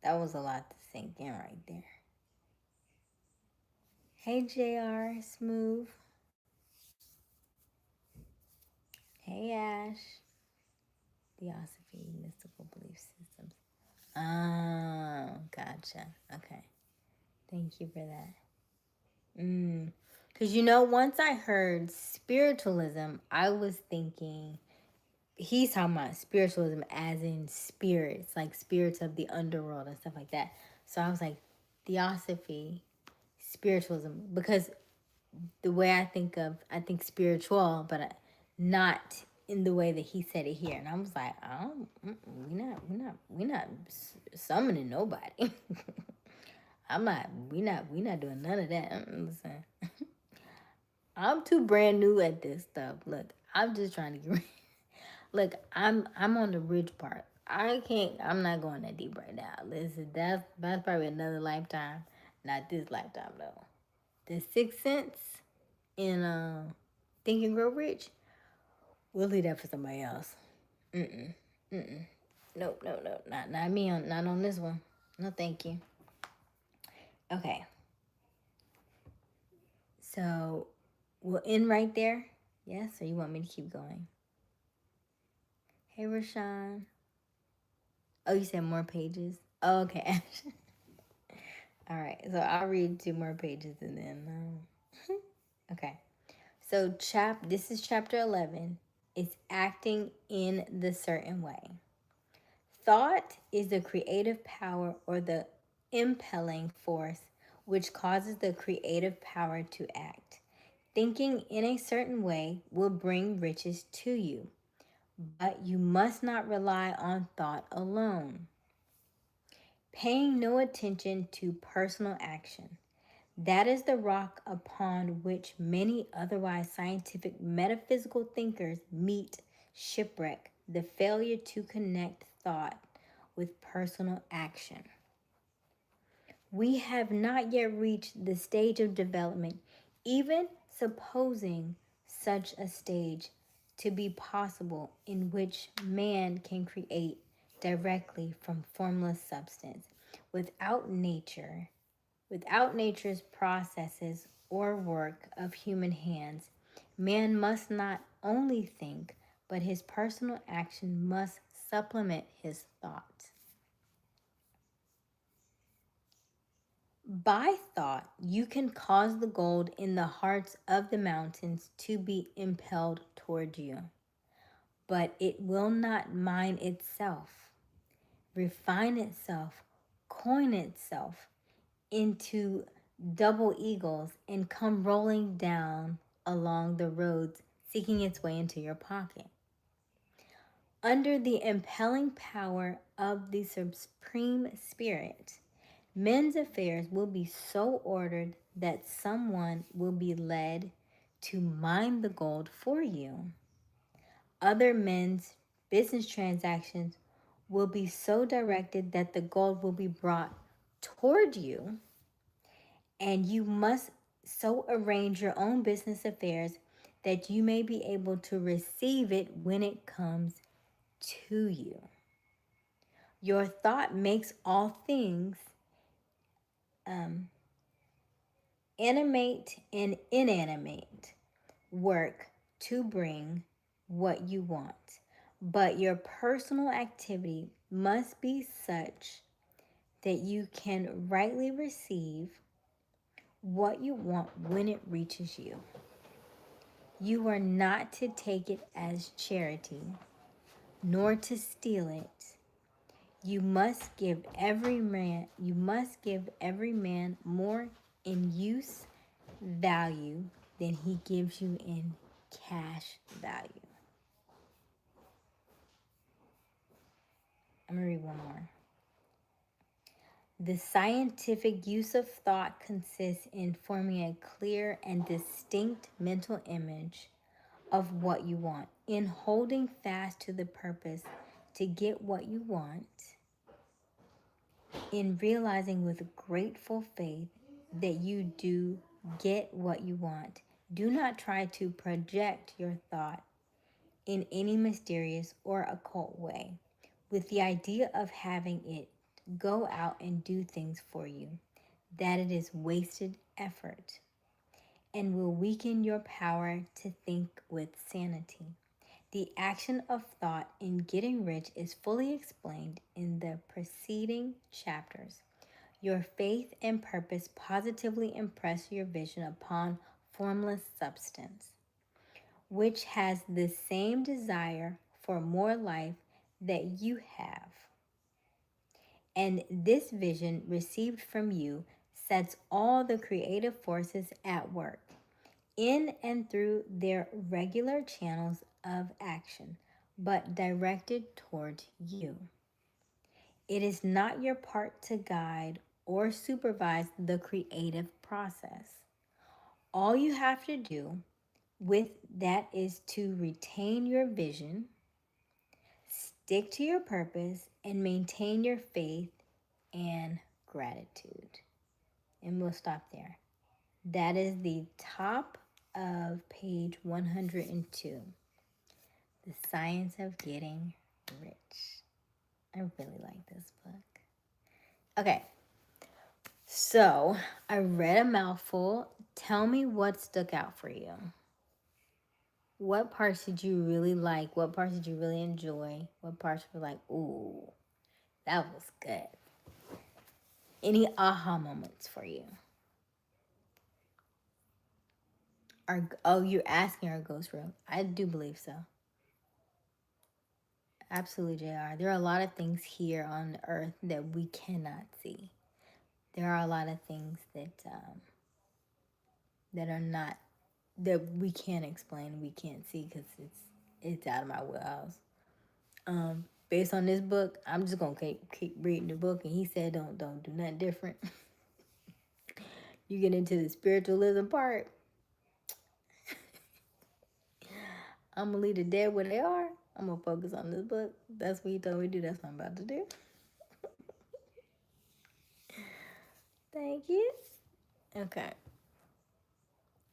That was a lot to sink in right there. Hey, JR, Smooth. Hey, Ash. Theosophy, mystical belief systems. Oh, gotcha. Okay. Thank you for that. Because, once I heard spiritualism, I was thinking he's talking about spiritualism as in spirits, like spirits of the underworld and stuff like that. So I was like, theosophy, spiritualism, because the way I think spiritual, but not in the way that he said it here. And I was like, oh, we not summoning nobody. we not doing none of that. Listen, I'm too brand new at this stuff. Look, I'm just trying to get ready. Look, I'm on the rich part. I'm not going that deep right now. Listen, that's probably another lifetime. Not this lifetime though. The Sixth Sense in Think and Grow Rich, we'll leave that for somebody else. Nope, not me not on this one. No, thank you. Okay, so we'll end right there. Yes, or you want me to keep going? Hey, Rashawn. Oh, you said more pages? Oh, okay. All right, so I'll read two more pages and then. Okay, so this is chapter 11. It's acting in the certain way. Thought is the creative power or the impelling force which causes the creative power to act. Thinking in a certain way will bring riches to you, but you must not rely on thought alone. Paying no attention to personal action. That is the rock upon which many otherwise scientific metaphysical thinkers meet shipwreck, the failure to connect thought with personal action. We have not yet reached the stage of development, even supposing such a stage to be possible, in which man can create directly from formless substance without nature's processes or work of human hands. Man must not only think, but his personal action must supplement his thought. By thought, you can cause the gold in the hearts of the mountains to be impelled toward you, but it will not mine itself, refine itself, coin itself into double eagles and come rolling down along the roads, seeking its way into your pocket. Under the impelling power of the Supreme Spirit, men's affairs will be so ordered that someone will be led to mine the gold for you. Other men's business transactions will be so directed that the gold will be brought toward you, and you must so arrange your own business affairs that you may be able to receive it when it comes to you. Your thought makes all things animate and inanimate work to bring what you want. But your personal activity must be such that you can rightly receive what you want when it reaches you. You are not to take it as charity, nor to steal it. You must give every man more in use value than he gives you in cash value. I'm going to read one more. The scientific use of thought consists in forming a clear and distinct mental image of what you want, in holding fast to the purpose to get what you want, in realizing with grateful faith that you do get what you want, Do not try to project your thought in any mysterious or occult way with the idea of having it go out and do things for you, that it is wasted effort and will weaken your power to think with sanity. The action of thought in getting rich is fully explained in the preceding chapters. Your faith and purpose positively impress your vision upon formless substance, which has the same desire for more life that you have. And this vision received from you sets all the creative forces at work in and through their regular channels of action, but directed toward you. It is not your part to guide or supervise the creative process. All you have to do with that is to retain your vision, stick to your purpose, and maintain your faith and gratitude. And we'll stop there. That is the top of page 102. The Science of Getting Rich. I really like this book. Okay, so I read a mouthful. Tell me what stuck out for you. What parts did you really like? What parts did you really enjoy? What parts were like, ooh, that was good? Any aha moments for you? You're asking our ghost real? I do believe so. Absolutely, JR. There are a lot of things here on earth that we cannot see. There are a lot of things that are not, that we can't explain, we can't see, because it's out of my wheelhouse. Based on this book, I'm just gonna keep reading the book, and he said don't do nothing different. You get into the spiritualism part, I'm gonna leave the dead where they are. I'm gonna focus on this book. That's what he told me to do. That's what I'm about to do. Thank you. Okay.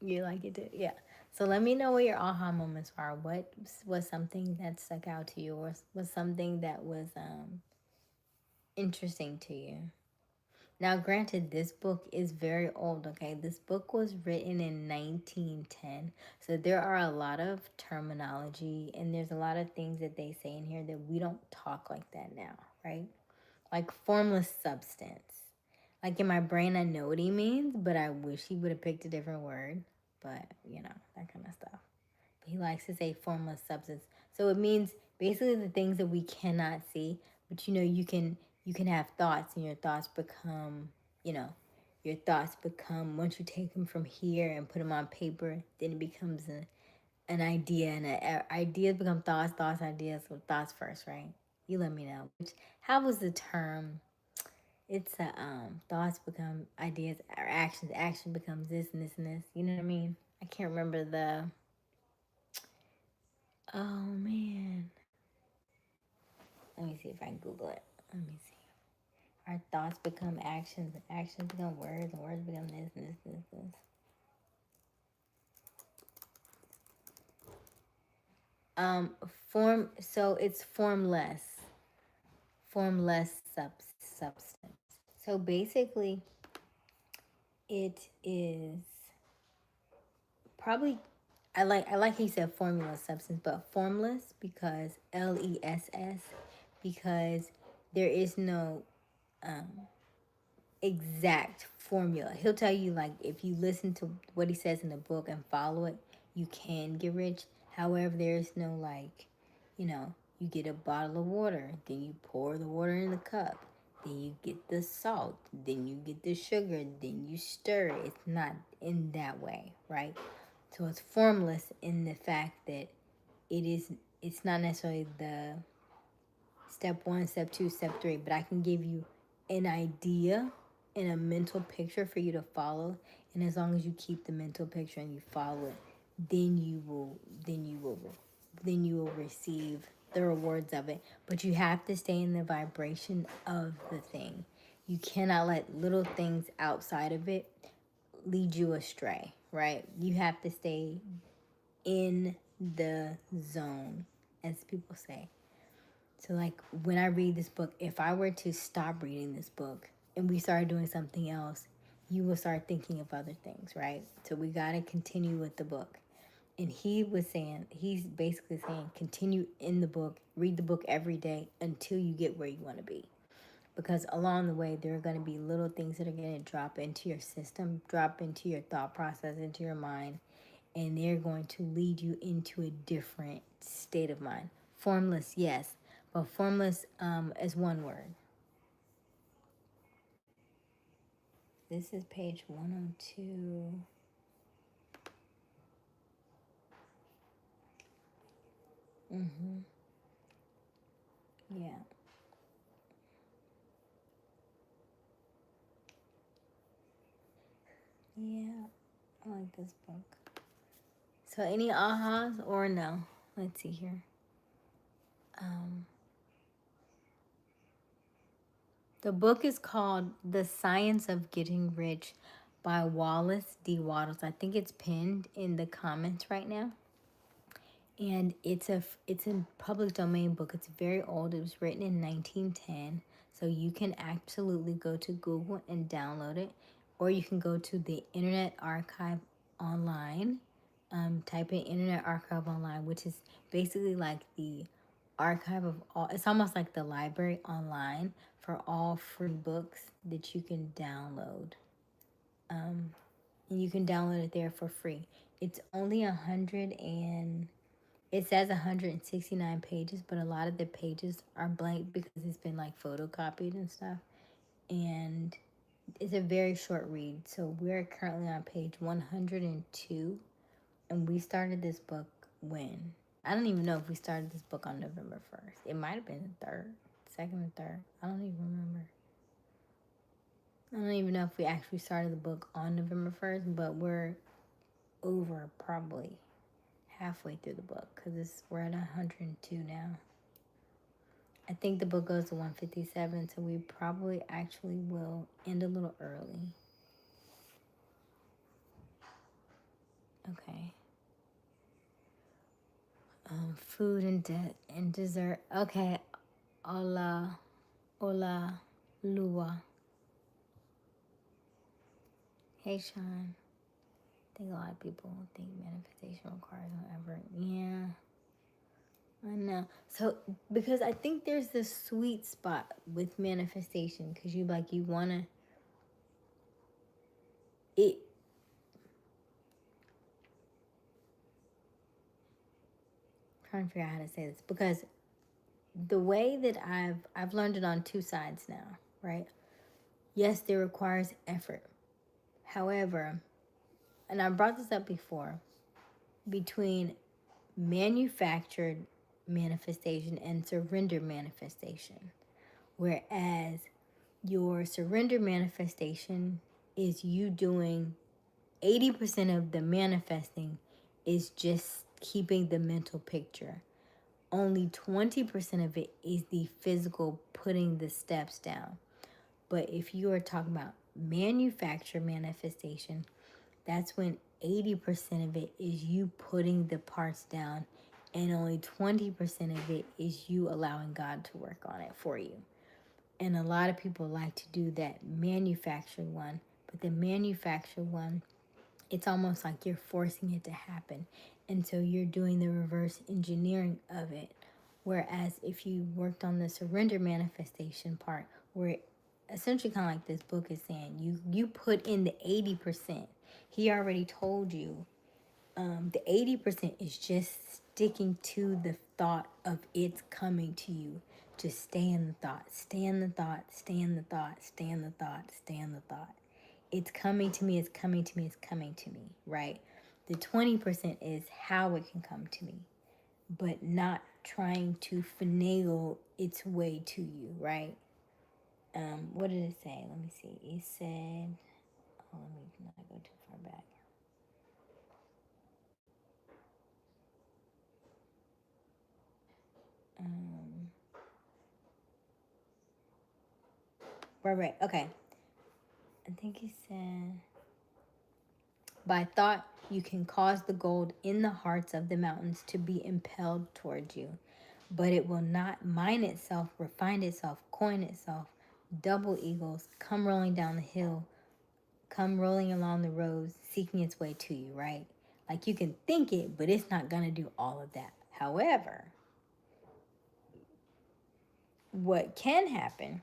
You like it too? Yeah. So let me know what your aha moments are. What was something that stuck out to you, or was something that was interesting to you? Now, granted, this book is very old, okay? This book was written in 1910. So there are a lot of terminology, and there's a lot of things that they say in here that we don't talk like that now, right? Like formless substance. Like in my brain, I know what he means, but I wish he would have picked a different word. But, that kind of stuff. But he likes to say formless substance. So it means basically the things that we cannot see, but you can have thoughts, and your thoughts become, once you take them from here and put them on paper, then it becomes an idea, and ideas become thoughts, ideas, with thoughts first, right? You let me know. How was the term? It's thoughts become ideas, or actions. Action becomes this and this and this. You know what I mean? I can't remember the. Oh man. Let me see if I can Google it. Let me see. Our thoughts become actions, and actions become words, and words become this and this and this and this. So it's formless. Formless substance. So basically, it is probably, I like he said formula substance, but formless, because LESS, because there is no exact formula. He'll tell you, like, if you listen to what he says in the book and follow it, you can get rich. However, there's no, like, you get a bottle of water, then you pour the water in the cup, then you get the salt, then you get the sugar, then you stir it. It's not in that way, right? So it's formless in the fact that it's not necessarily the step 1, step 2, step 3, but I can give you an idea and a mental picture for you to follow. And as long as you keep the mental picture and you follow it, then you will receive the rewards of it. But you have to stay in the vibration of the thing. You cannot let little things outside of it lead you astray, right? You have to stay in the zone, as people say. So, like, when I read this book, if I were to stop reading this book and we started doing something else, you will start thinking of other things, right? So, we got to continue with the book. And he's basically saying, continue in the book, read the book every day until you get where you want to be. Because along the way, there are going to be little things that are going to drop into your system, drop into your thought process, into your mind, and they're going to lead you into a different state of mind. Formless, yes, but formless is one word. This is page 102. Yeah. Yeah, I like this book. So any ahas or no? Let's see here. The book is called The Science of Getting Rich by Wallace D. Wattles. I think it's pinned in the comments right now. And it's a public domain book. It's very old. It was written in 1910. So you can absolutely go to Google and download it, or you can go to the Internet Archive online. Type in Internet Archive online, which is basically like the archive of all. It's almost like the library online for all free books that you can download. And you can download it there for free. It's only 100 and it says 169 pages, but a lot of the pages are blank because it's been like photocopied and stuff. And it's a very short read. So we're currently on page 102, and we started this book when? I don't even know if we started this book on November 1st. It might have been the 3rd, 2nd or 3rd. I don't even remember. I don't even know if we actually started the book on November 1st, but we're over probably halfway through the book because we're at 102 now. I think the book goes to 157, so we probably actually will end a little early. Okay. Food and dessert. Okay. Hola, Lua. Hey, Sean. I think a lot of people think manifestation requires no effort. Yeah, I know. So, because I think there's this sweet spot with manifestation, because you want to, it, I'm trying to figure out how to say this, because the way that I've learned it on two sides now, right? Yes, it requires effort. However, and I brought this up before, between manufactured manifestation and surrender manifestation. Whereas your surrender manifestation is you doing 80% of the manifesting is just keeping the mental picture. Only 20% of it is the physical putting the steps down. But if you are talking about manufactured manifestation, that's when 80% of it is you putting the parts down, and only 20% of it is you allowing God to work on it for you. And a lot of people like to do that manufactured one, but the manufactured one, it's almost like you're forcing it to happen. And so you're doing the reverse engineering of it. Whereas if you worked on the surrender manifestation part, where essentially kind of like this book is saying, you put in the 80%. He already told you the 80% is just sticking to the thought of it's coming to you. Just stay in the thought, stay in the thought, stay in the thought, stay in the thought, stay in the thought. It's coming to me, it's coming to me, it's coming to me, right? The 20% is how it can come to me, but not trying to finagle its way to you, right? What did it say? Let me see. It said, oh, let me not go too far back. Right. Okay. I think he said, By thought, you can cause the gold in the hearts of the mountains to be impelled toward you, but it will not mine itself, refine itself, coin itself. Double eagles come rolling down the hill, come rolling along the roads, seeking its way to you, right? Like you can think it, but it's not going to do all of that. However, what can happen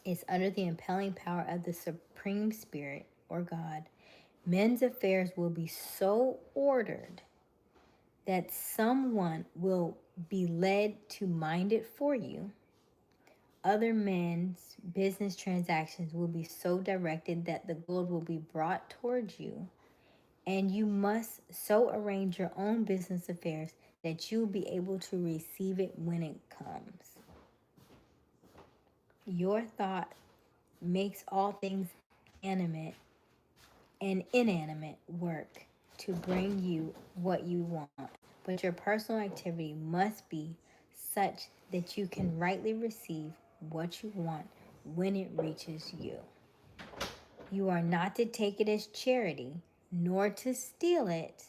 is under the impelling power of the Supreme Spirit or God, men's affairs will be so ordered that someone will be led to mind it for you. Other men's business transactions will be so directed that the gold will be brought towards you, and you must so arrange your own business affairs that you'll be able to receive it when it comes. Your thought makes all things animate and inanimate work to bring you what you want. But your personal activity must be such that you can rightly receive what you want when it reaches you. You are not to take it as charity, nor to steal it,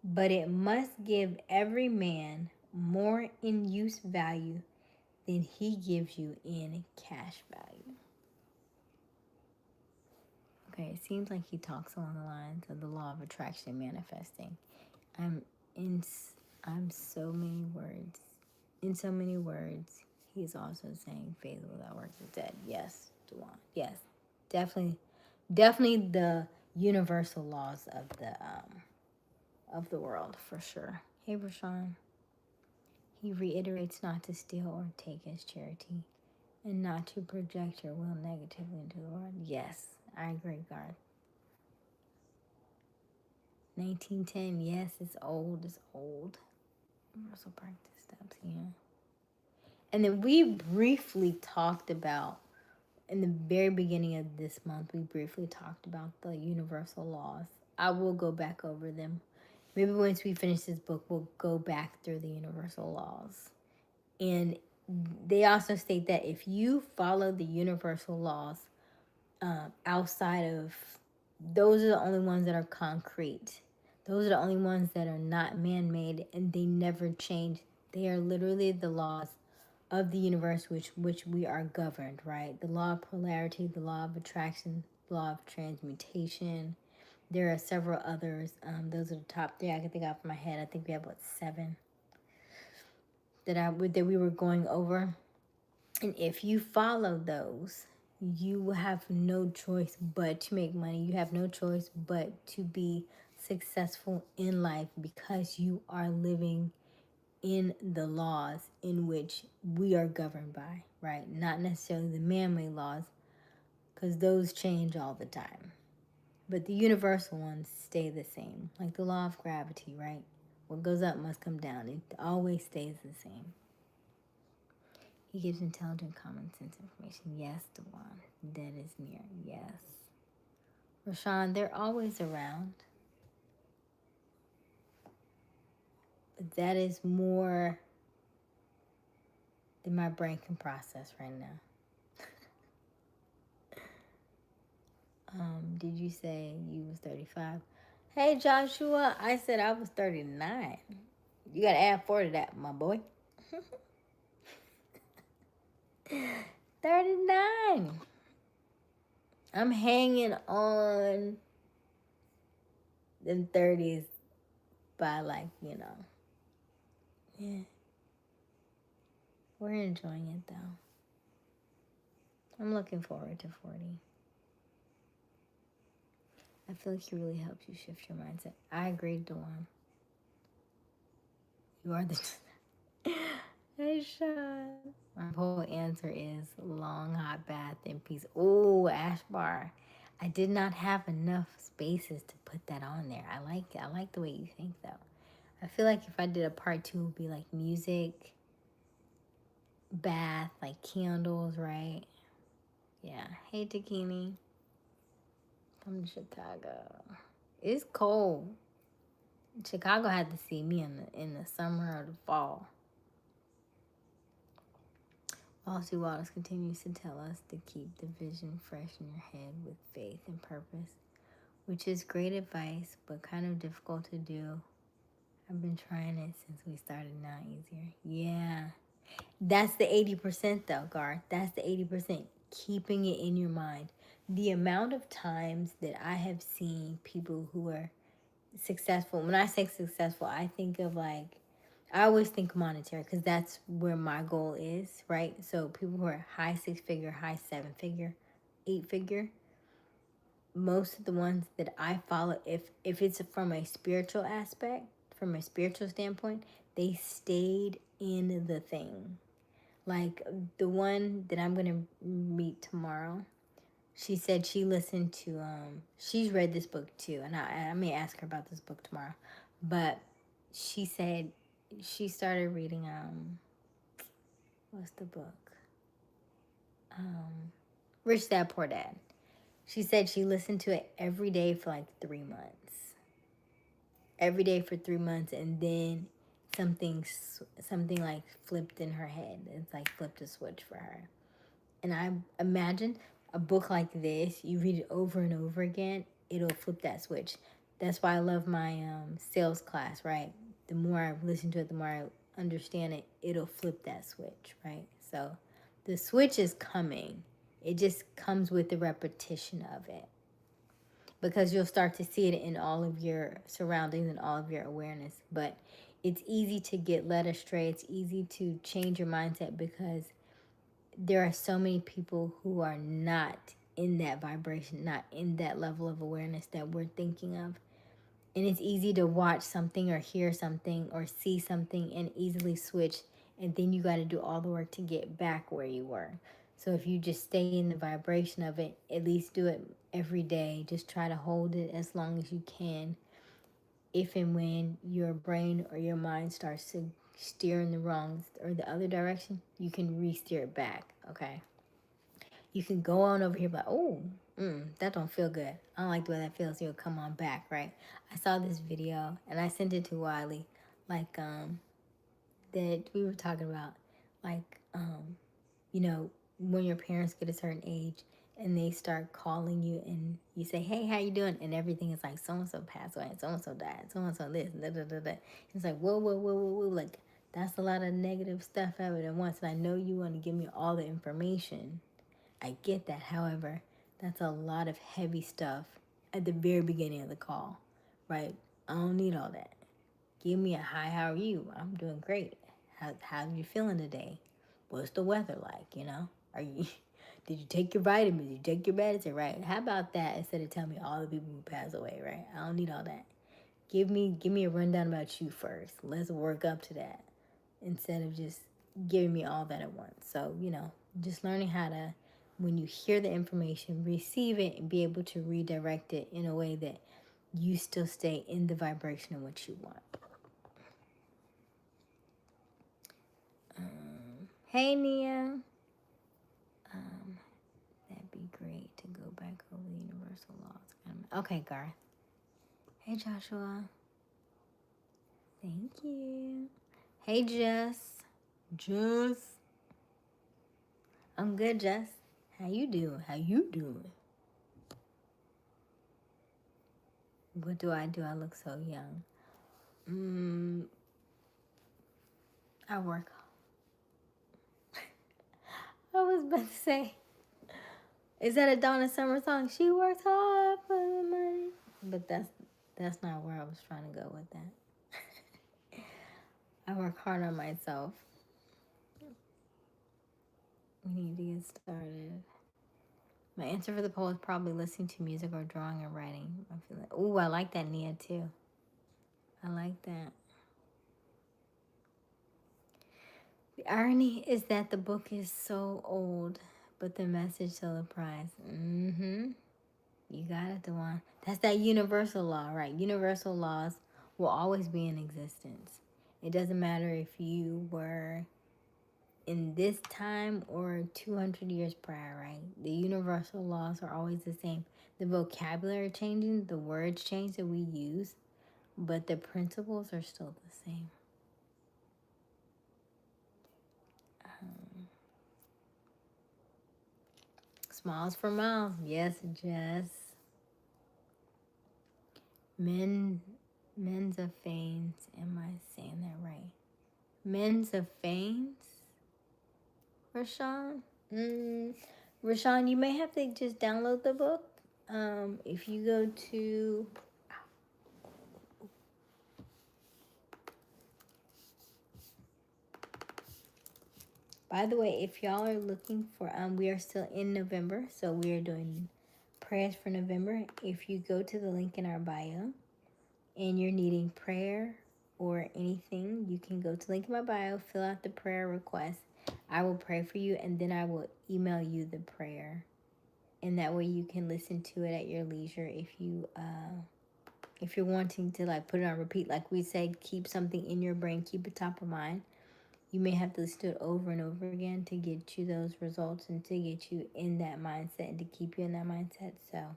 but it must give every man more in use value than he gives you in cash value. Okay, it seems like he talks along the lines of the law of attraction manifesting. I'm in I'm so many words. In so many words, he's also saying faith without works is dead. Yes, Dewan. Yes. Definitely the universal laws of the world for sure. Hey Rashawn. He reiterates not to steal or take as charity and not to project your will negatively into the world. Yes, I agree, Garth. 1910, yes, it's old. It's old. Universal practice steps, yeah. And then we briefly talked about, in the very beginning of this month, we briefly talked about the universal laws. I will go back over them. Maybe once we finish this book, we'll go back through the universal laws. And they also state that if you follow the universal laws outside of, those are the only ones that are concrete. Those are the only ones that are not man-made, and they never change. They are literally the laws of the universe which we are governed, right? The law of polarity, the law of attraction, the law of transmutation. There are several others. Those are the top three I can think off my head. I think we have, 7 that we were going over. And if you follow those, you have no choice but to make money. You have no choice but to be successful in life because you are living in the laws in which we are governed by, right? Not necessarily the man-made laws, because those change all the time. But the universal ones stay the same, like the law of gravity, right? What goes up must come down. It always stays the same. He gives intelligent, common sense information. Yes, Dewan. That is near. Yes. Rashawn, they're always around. But that is more than my brain can process right now. Did you say you was 35? Hey, Joshua, I said I was 39. You got to add 4 to that, my boy. 39. I'm hanging on them 30s by yeah. We're enjoying it though. I'm looking forward to 40. I feel like he really helps you shift your mindset. I agree, Dawn. You are the... Hey, Sean. My whole answer is long, hot bath and peace. Oh, Ash Bar. I did not have enough spaces to put that on there. I like it. I like the way you think, though. I feel like if I did a part 2, it would be like music, bath, like candles, right? Yeah. Hey, Takini. Come to Chicago. It's cold. Chicago had to see me in the summer or the fall. Walter Wallace continues to tell us to keep the vision fresh in your head with faith and purpose. which is great advice, but kind of difficult to do. I've been trying it since we started Now Easier. Yeah. That's the 80% though, Garth. That's the 80%. Keeping it in your mind. The amount of times that I have seen people who are successful, when I say successful, I think of like, I always think monetary because that's where my goal is, right? So people who are high 6-figure, high 7-figure, 8-figure, most of the ones that I follow, if it's from a spiritual aspect, from a spiritual standpoint, they stayed in the thing. Like the one that I'm gonna meet tomorrow, she said she listened to she's read this book too, and I may ask her about this book tomorrow. But she said she started reading what's the book? Rich Dad Poor Dad. She said she listened to it every day for like 3 months. Every day for 3 months, and then something like flipped in her head. It's like flipped a switch for her. And I imagine a book like this, you read it over and over again, it'll flip that switch. That's why I love my sales class, right? The more I listen to it, the more I understand it, it'll flip that switch, right? So the switch is coming. It just comes with the repetition of it, because you'll start to see it in all of your surroundings and all of your awareness. But it's easy to get led astray. It's easy to change your mindset because there are so many people who are not in that vibration, not in that level of awareness that we're thinking of. And it's easy to watch something or hear something or see something and easily switch. And then you got to do all the work to get back where you were. So if you just stay in the vibration of it, at least do it every day. Just try to hold it as long as you can. If and when your brain or your mind starts to steer in the wrong or the other direction, you can re-steer it back, okay? You can go on over here, but that don't feel good. I don't like the way that feels. You'll come on back, right? I saw this video and I sent it to Wiley, like that we were talking about, like you know, when your parents get a certain age and they start calling you and you say, hey, how you doing? And everything is like, so-and-so passed away, so-and-so died, so-and-so this, da, da, da, da. It's like, whoa, whoa, whoa, whoa, whoa. Like, that's a lot of negative stuff happening at once. And I know you want to give me all the information. I get that. However, that's a lot of heavy stuff at the very beginning of the call, right? I don't need all that. Give me a hi, how are you? I'm doing great. How are you feeling today? What's the weather like, you know? Are you did you take your vitamins? Did you take your medicine, right? How about that instead of telling me all the people who pass away, right? I don't need all that. Give me a rundown about you first. Let's work up to that instead of just giving me all that at once. So, just learning how to, when you hear the information, receive it and be able to redirect it in a way that you still stay in the vibration of what you want. Hey, Nia. That'd be great to go back over the universal laws. Okay, Garth. Hey, Joshua. Thank you. Hey, Jess. I'm good, Jess. How you doing? What do? I look so young. I work. I was about to say, is that a Donna Summer song? She works hard for the money. But that's not where I was trying to go with that. I work hard on myself. We need to get started. My answer for the poll is probably listening to music or drawing or writing. I feel like, ooh, I like that, Nia, too. I like that. The irony is that the book is so old, but the message still applies. You got it, Dewan. That's that universal law, right? Universal laws will always be in existence. It doesn't matter if you were in this time or 200 years prior, right? The universal laws are always the same. The vocabulary changing, the words change that we use, but the principles are still the same. Smiles for miles. Yes, Jess. Men, men's of Fanes. Am I saying that right? Men's of Fanes, Rashawn? Rashawn, you may have to just download the book. If you go to... By the way, if y'all are looking for... we are still in November, so we are doing prayers for November. If you go to the link in our bio and you're needing prayer or anything, you can go to the link in my bio, fill out the prayer request. I will pray for you, and then I will email you the prayer. And that way you can listen to it at your leisure if you're wanting to like put it on repeat. Like we said, keep something in your brain, keep it top of mind. You may have to listen to it over and over again to get you those results and to get you in that mindset and to keep you in that mindset. So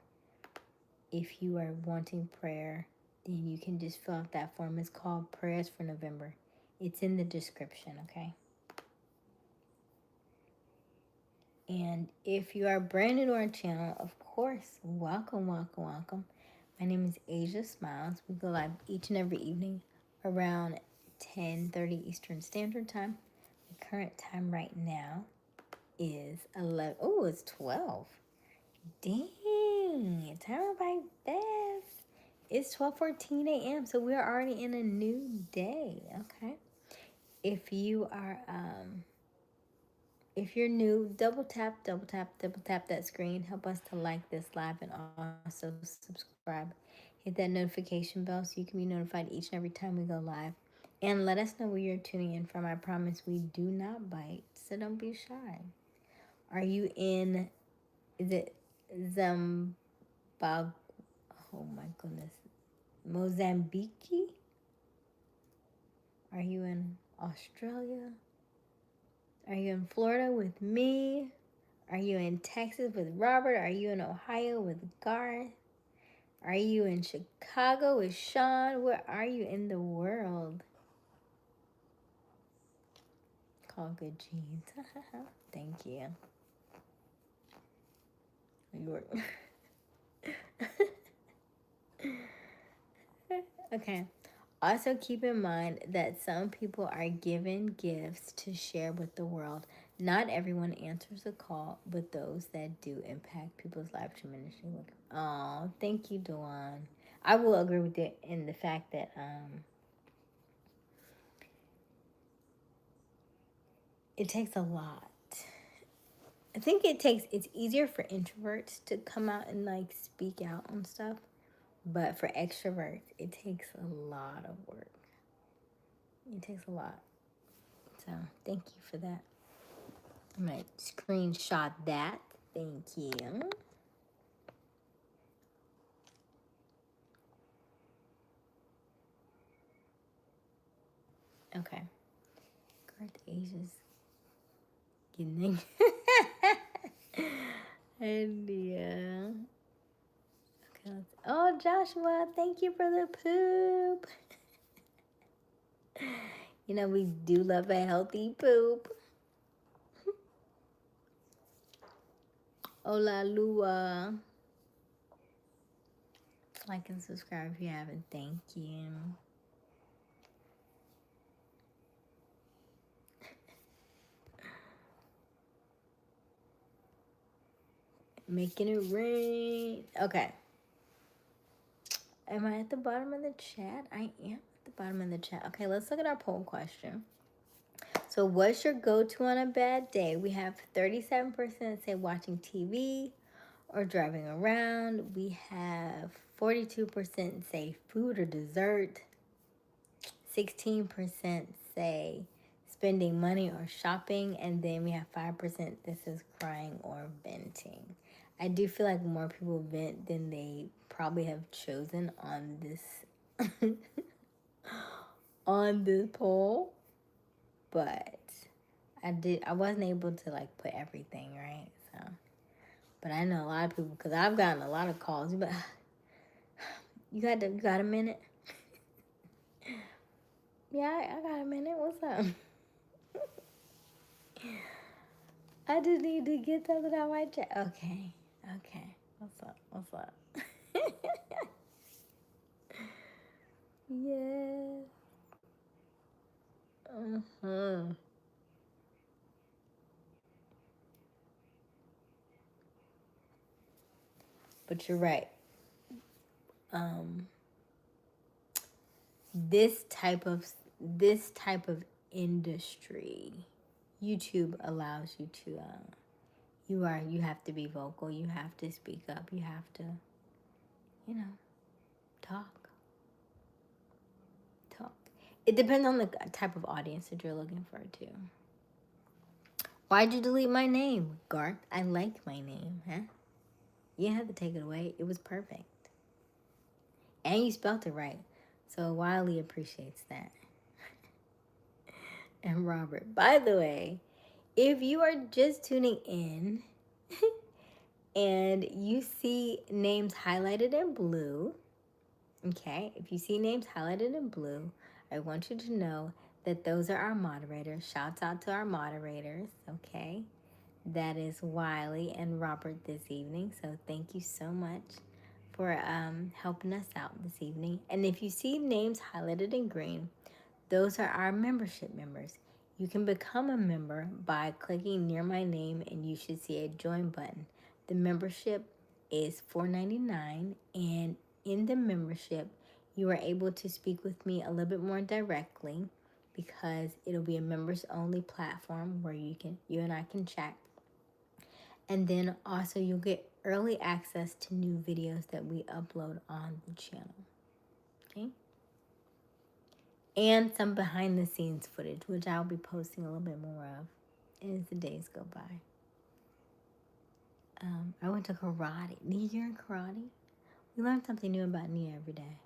if you are wanting prayer, then you can just fill out that form. It's called Prayers for November. It's in the description, okay? And if you are brand new to our channel, of course, welcome, welcome, welcome. My name is Aysia Smiles. We go live each and every evening around 10:30 Eastern Standard Time. The current time right now is 11. Oh, it's 12. Dang, time went by fast. It's 12:14 a.m. So we're already in a new day. Okay. If you are if you're new, double tap that screen. Help us to like this live and also subscribe. Hit that notification bell so you can be notified each and every time we go live. And let us know where you're tuning in from. I promise we do not bite, so don't be shy. Are you in, is it Zimbabwe? Oh my goodness. Mozambique? Are you in Australia? Are you in Florida with me? Are you in Texas with Robert? Are you in Ohio with Garth? Are you in Chicago with Sean? Where are you in the world? Call good genes. Thank you. New York. Okay. Also keep in mind that some people are given gifts to share with the world. Not everyone answers a call, but those that do impact people's lives tremendously. Oh, thank you, Dawn. I will agree with it in the fact that it takes a lot. I think it's easier for introverts to come out and like speak out on stuff, but for extroverts, it takes a lot of work. It takes a lot. So thank you for that. I'm gonna screenshot that. Thank you. Okay. Garth Asia's getting and yeah. Okay. Oh, Joshua, thank you for the poop. You know we do love a healthy poop. Hola, Lua. Like and subscribe if you haven't. Thank you. Making it rain. Okay. Am I at the bottom of the chat? I am at the bottom of the chat. Okay, let's look at our poll question. So what's your go-to on a bad day? We have 37% say watching TV or driving around. We have 42% say food or dessert. 16% say spending money or shopping. And then we have 5% that says crying or venting. I do feel like more people vent than they probably have chosen on this on this poll. But I wasn't able to like put everything, right? So, but I know a lot of people because I've gotten a lot of calls. But you got a minute? Yeah, I got a minute. What's up? I just need to get something out my chest. Okay. What's up? Yeah. Uh-huh. But you're right. Um, this type of industry, YouTube allows you to. You have to be vocal. You have to speak up. You have to, talk. Talk. It depends on the type of audience that you're looking for too. Why'd you delete my name, Garth? I like my name, huh? You had to take it away. It was perfect. And you spelt it right. So Wiley appreciates that. And Robert. By the way, if you are just tuning in and you see names highlighted in blue, okay, if you see names highlighted in blue, I want you to know that those are our moderators. Shouts out to our moderators, okay? That is Wiley and Robert this evening. So thank you so much for helping us out this evening. And if you see names highlighted in green, those are our membership members. You can become a member by clicking near my name and you should see a join button. The membership is $4.99, and in the membership, you are able to speak with me a little bit more directly because it'll be a members only platform where you and I can chat. And then also you'll get early access to new videos that we upload on the channel. Okay? And some behind the scenes footage, which I'll be posting a little bit more of as the days go by. I went to karate. Nia, you're in karate? We learn something new about Nia every day.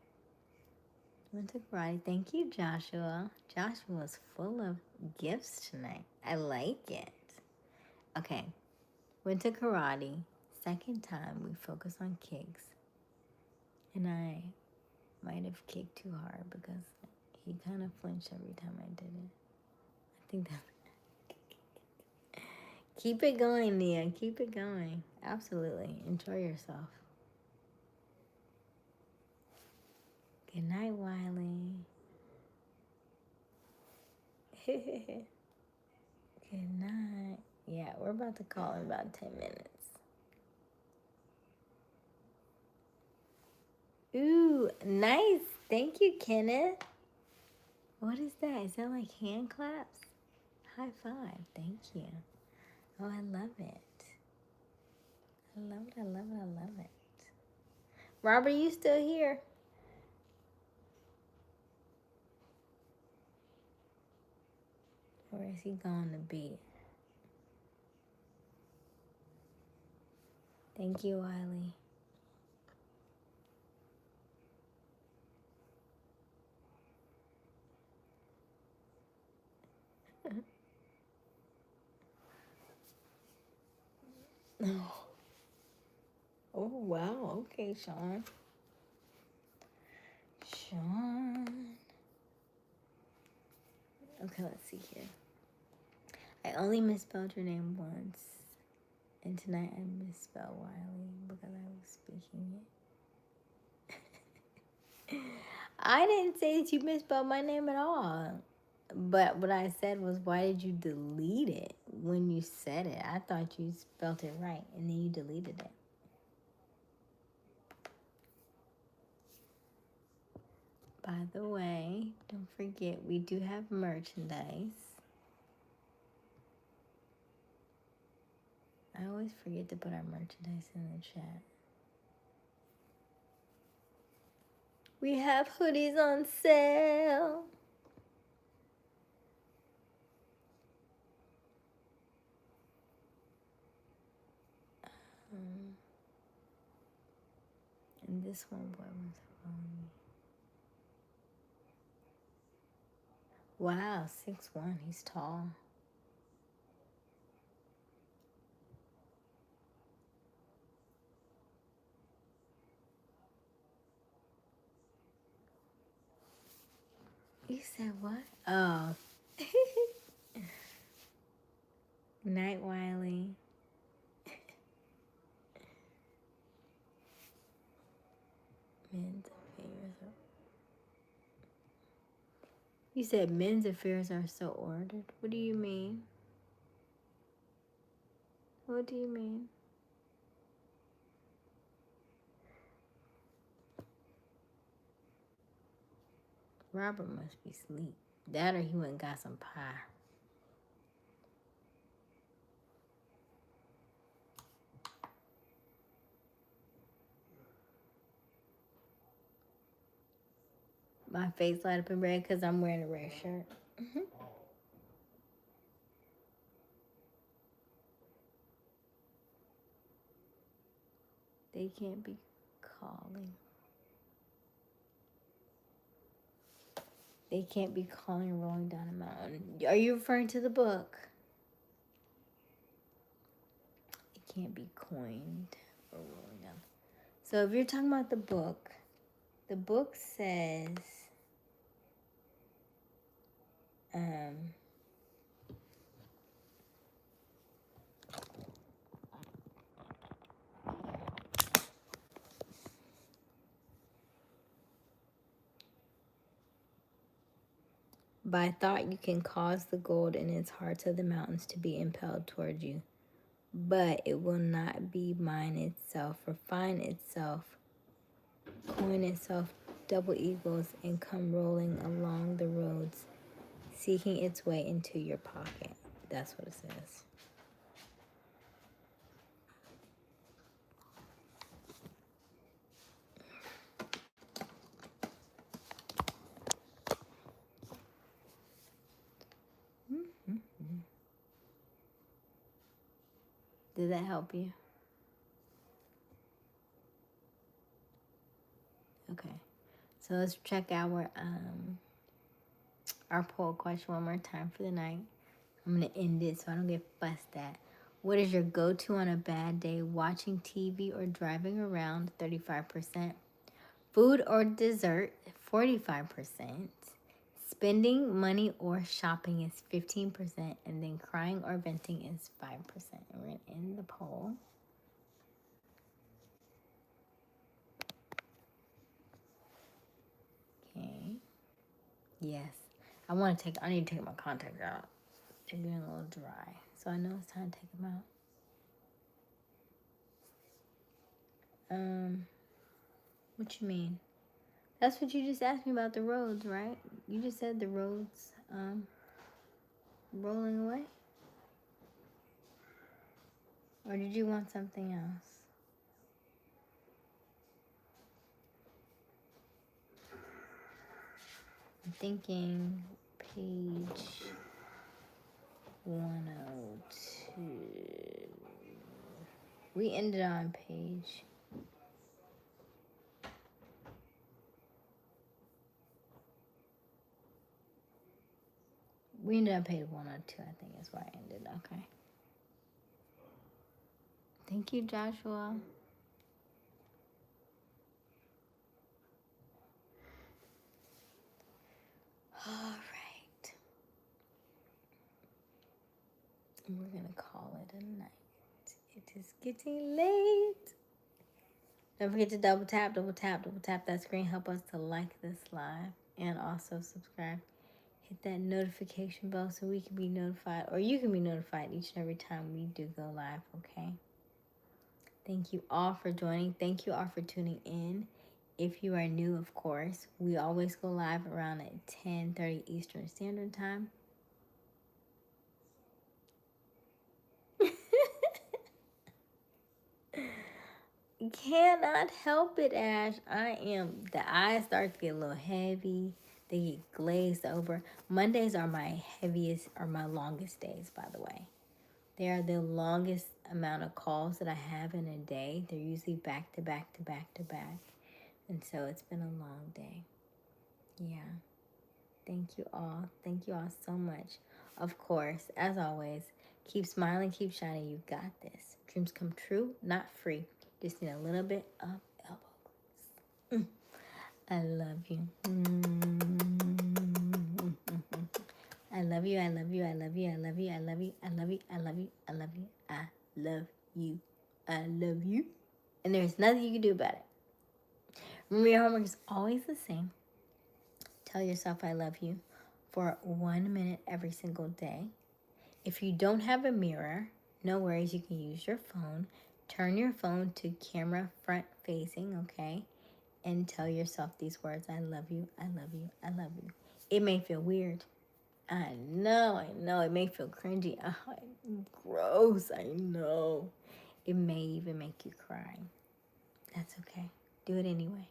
Went to karate. Thank you, Joshua. Joshua was full of gifts tonight. I like it. Okay. Went to karate. Second time we focused on kicks. And I might have kicked too hard because he kind of flinched every time I did it. I think that. Keep it going, Nia. Keep it going. Absolutely. Enjoy yourself. Good night, Wiley. Good night. Yeah, we're about to call in about 10 minutes. Ooh, nice. Thank you, Kenneth. What is that? Is that like hand claps? High five. Thank you. Oh, I love it. I love it. I love it. I love it. Robert, you still here? Where is he going to be? Thank you, Wiley. Oh, wow. Okay, Sean. Sean. Okay, let's see here. I only misspelled your name once. And tonight I misspelled Wiley because I was speaking it. I didn't say that you misspelled my name at all. But what I said was, why did you delete it when you said it? I thought you spelled it right, and then you deleted it. By the way, don't forget, we do have merchandise. I always forget to put our merchandise in the chat. We have hoodies on sale. And this one boy was following me. Wow, 6'1", he's tall. You said what? Oh. Night, Wiley. Men's favors. You said men's affairs are so ordered. What do you mean? What do you mean? Robert must be asleep. That or he went and got some pie. My face light up in red because I'm wearing a red shirt. They can't be calling. They can't be calling rolling down a mountain. Are you referring to the book? It can't be coined or rolling down. So if you're talking about the book says, by thought you can cause the gold in its hearts of the mountains to be impelled toward you, but it will not be mine itself, refine itself, coin itself double eagles, and come rolling along the roads, seeking its way into your pocket. That's what it says. Did that help you? Okay. So let's check our poll question one more time for the night. I'm going to end it so I don't get fussed at. What is your go-to on a bad day? Watching TV or driving around, 35%. Food or dessert, 45%. Spending money or shopping is 15%. And then crying or venting is 5%. And we're going to end the poll. Okay. Yes. I need to take my contacts out. They're getting a little dry. So I know it's time to take them out. What you mean? That's what you just asked me about, the roads, right? You just said the roads rolling away? Or did you want something else? I'm thinking page 102. We ended on page... We ended on page 102, I think is where I ended. Okay. Thank you, Joshua. All right. We're going to call it a night. It is getting late. Don't forget to double tap that screen. Help us to like this live and also subscribe. Hit that notification bell so we can be notified, or you can be notified each and every time we do go live, okay? Thank you all for joining. Thank you all for tuning in. If you are new, of course, we always go live around at 10:30 Eastern Standard Time. Cannot help it, Ash. The eyes start to get a little heavy. They get glazed over. Mondays are my longest days, by the way. They are the longest amount of calls that I have in a day. They're usually back to back to back to back. And so it's been a long day. Yeah. Thank you all. Thank you all so much. Of course, as always, keep smiling, keep shining. You got this. Dreams come true, not free. Just need a little bit of elbow grease. I love you. I love you. I love you. I love you. I love you. I love you. I love you. I love you. I love you. I love you. I love you. And there's nothing you can do about it. Remember, your homework is always the same. Tell yourself I love you. for 1 minute every single day. If you don't have a mirror, no worries, you can use your phone. Turn your phone to camera front facing, okay? And tell yourself these words: I love you, I love you, I love you. It may feel weird. I know. It may feel cringy. Oh, gross, I know. It may even make you cry. That's okay. Do it anyway.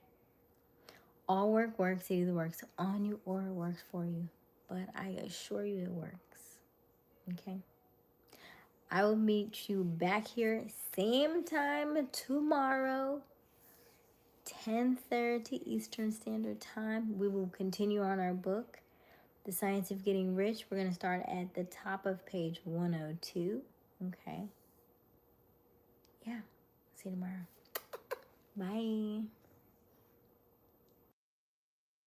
All work works. It either works on you or it works for you. But I assure you it works. Okay? I will meet you back here same time tomorrow, 10:30 Eastern Standard Time. We will continue on our book, The Science of Getting Rich. We're going to start at the top of page 102. Okay? Yeah. See you tomorrow. Bye.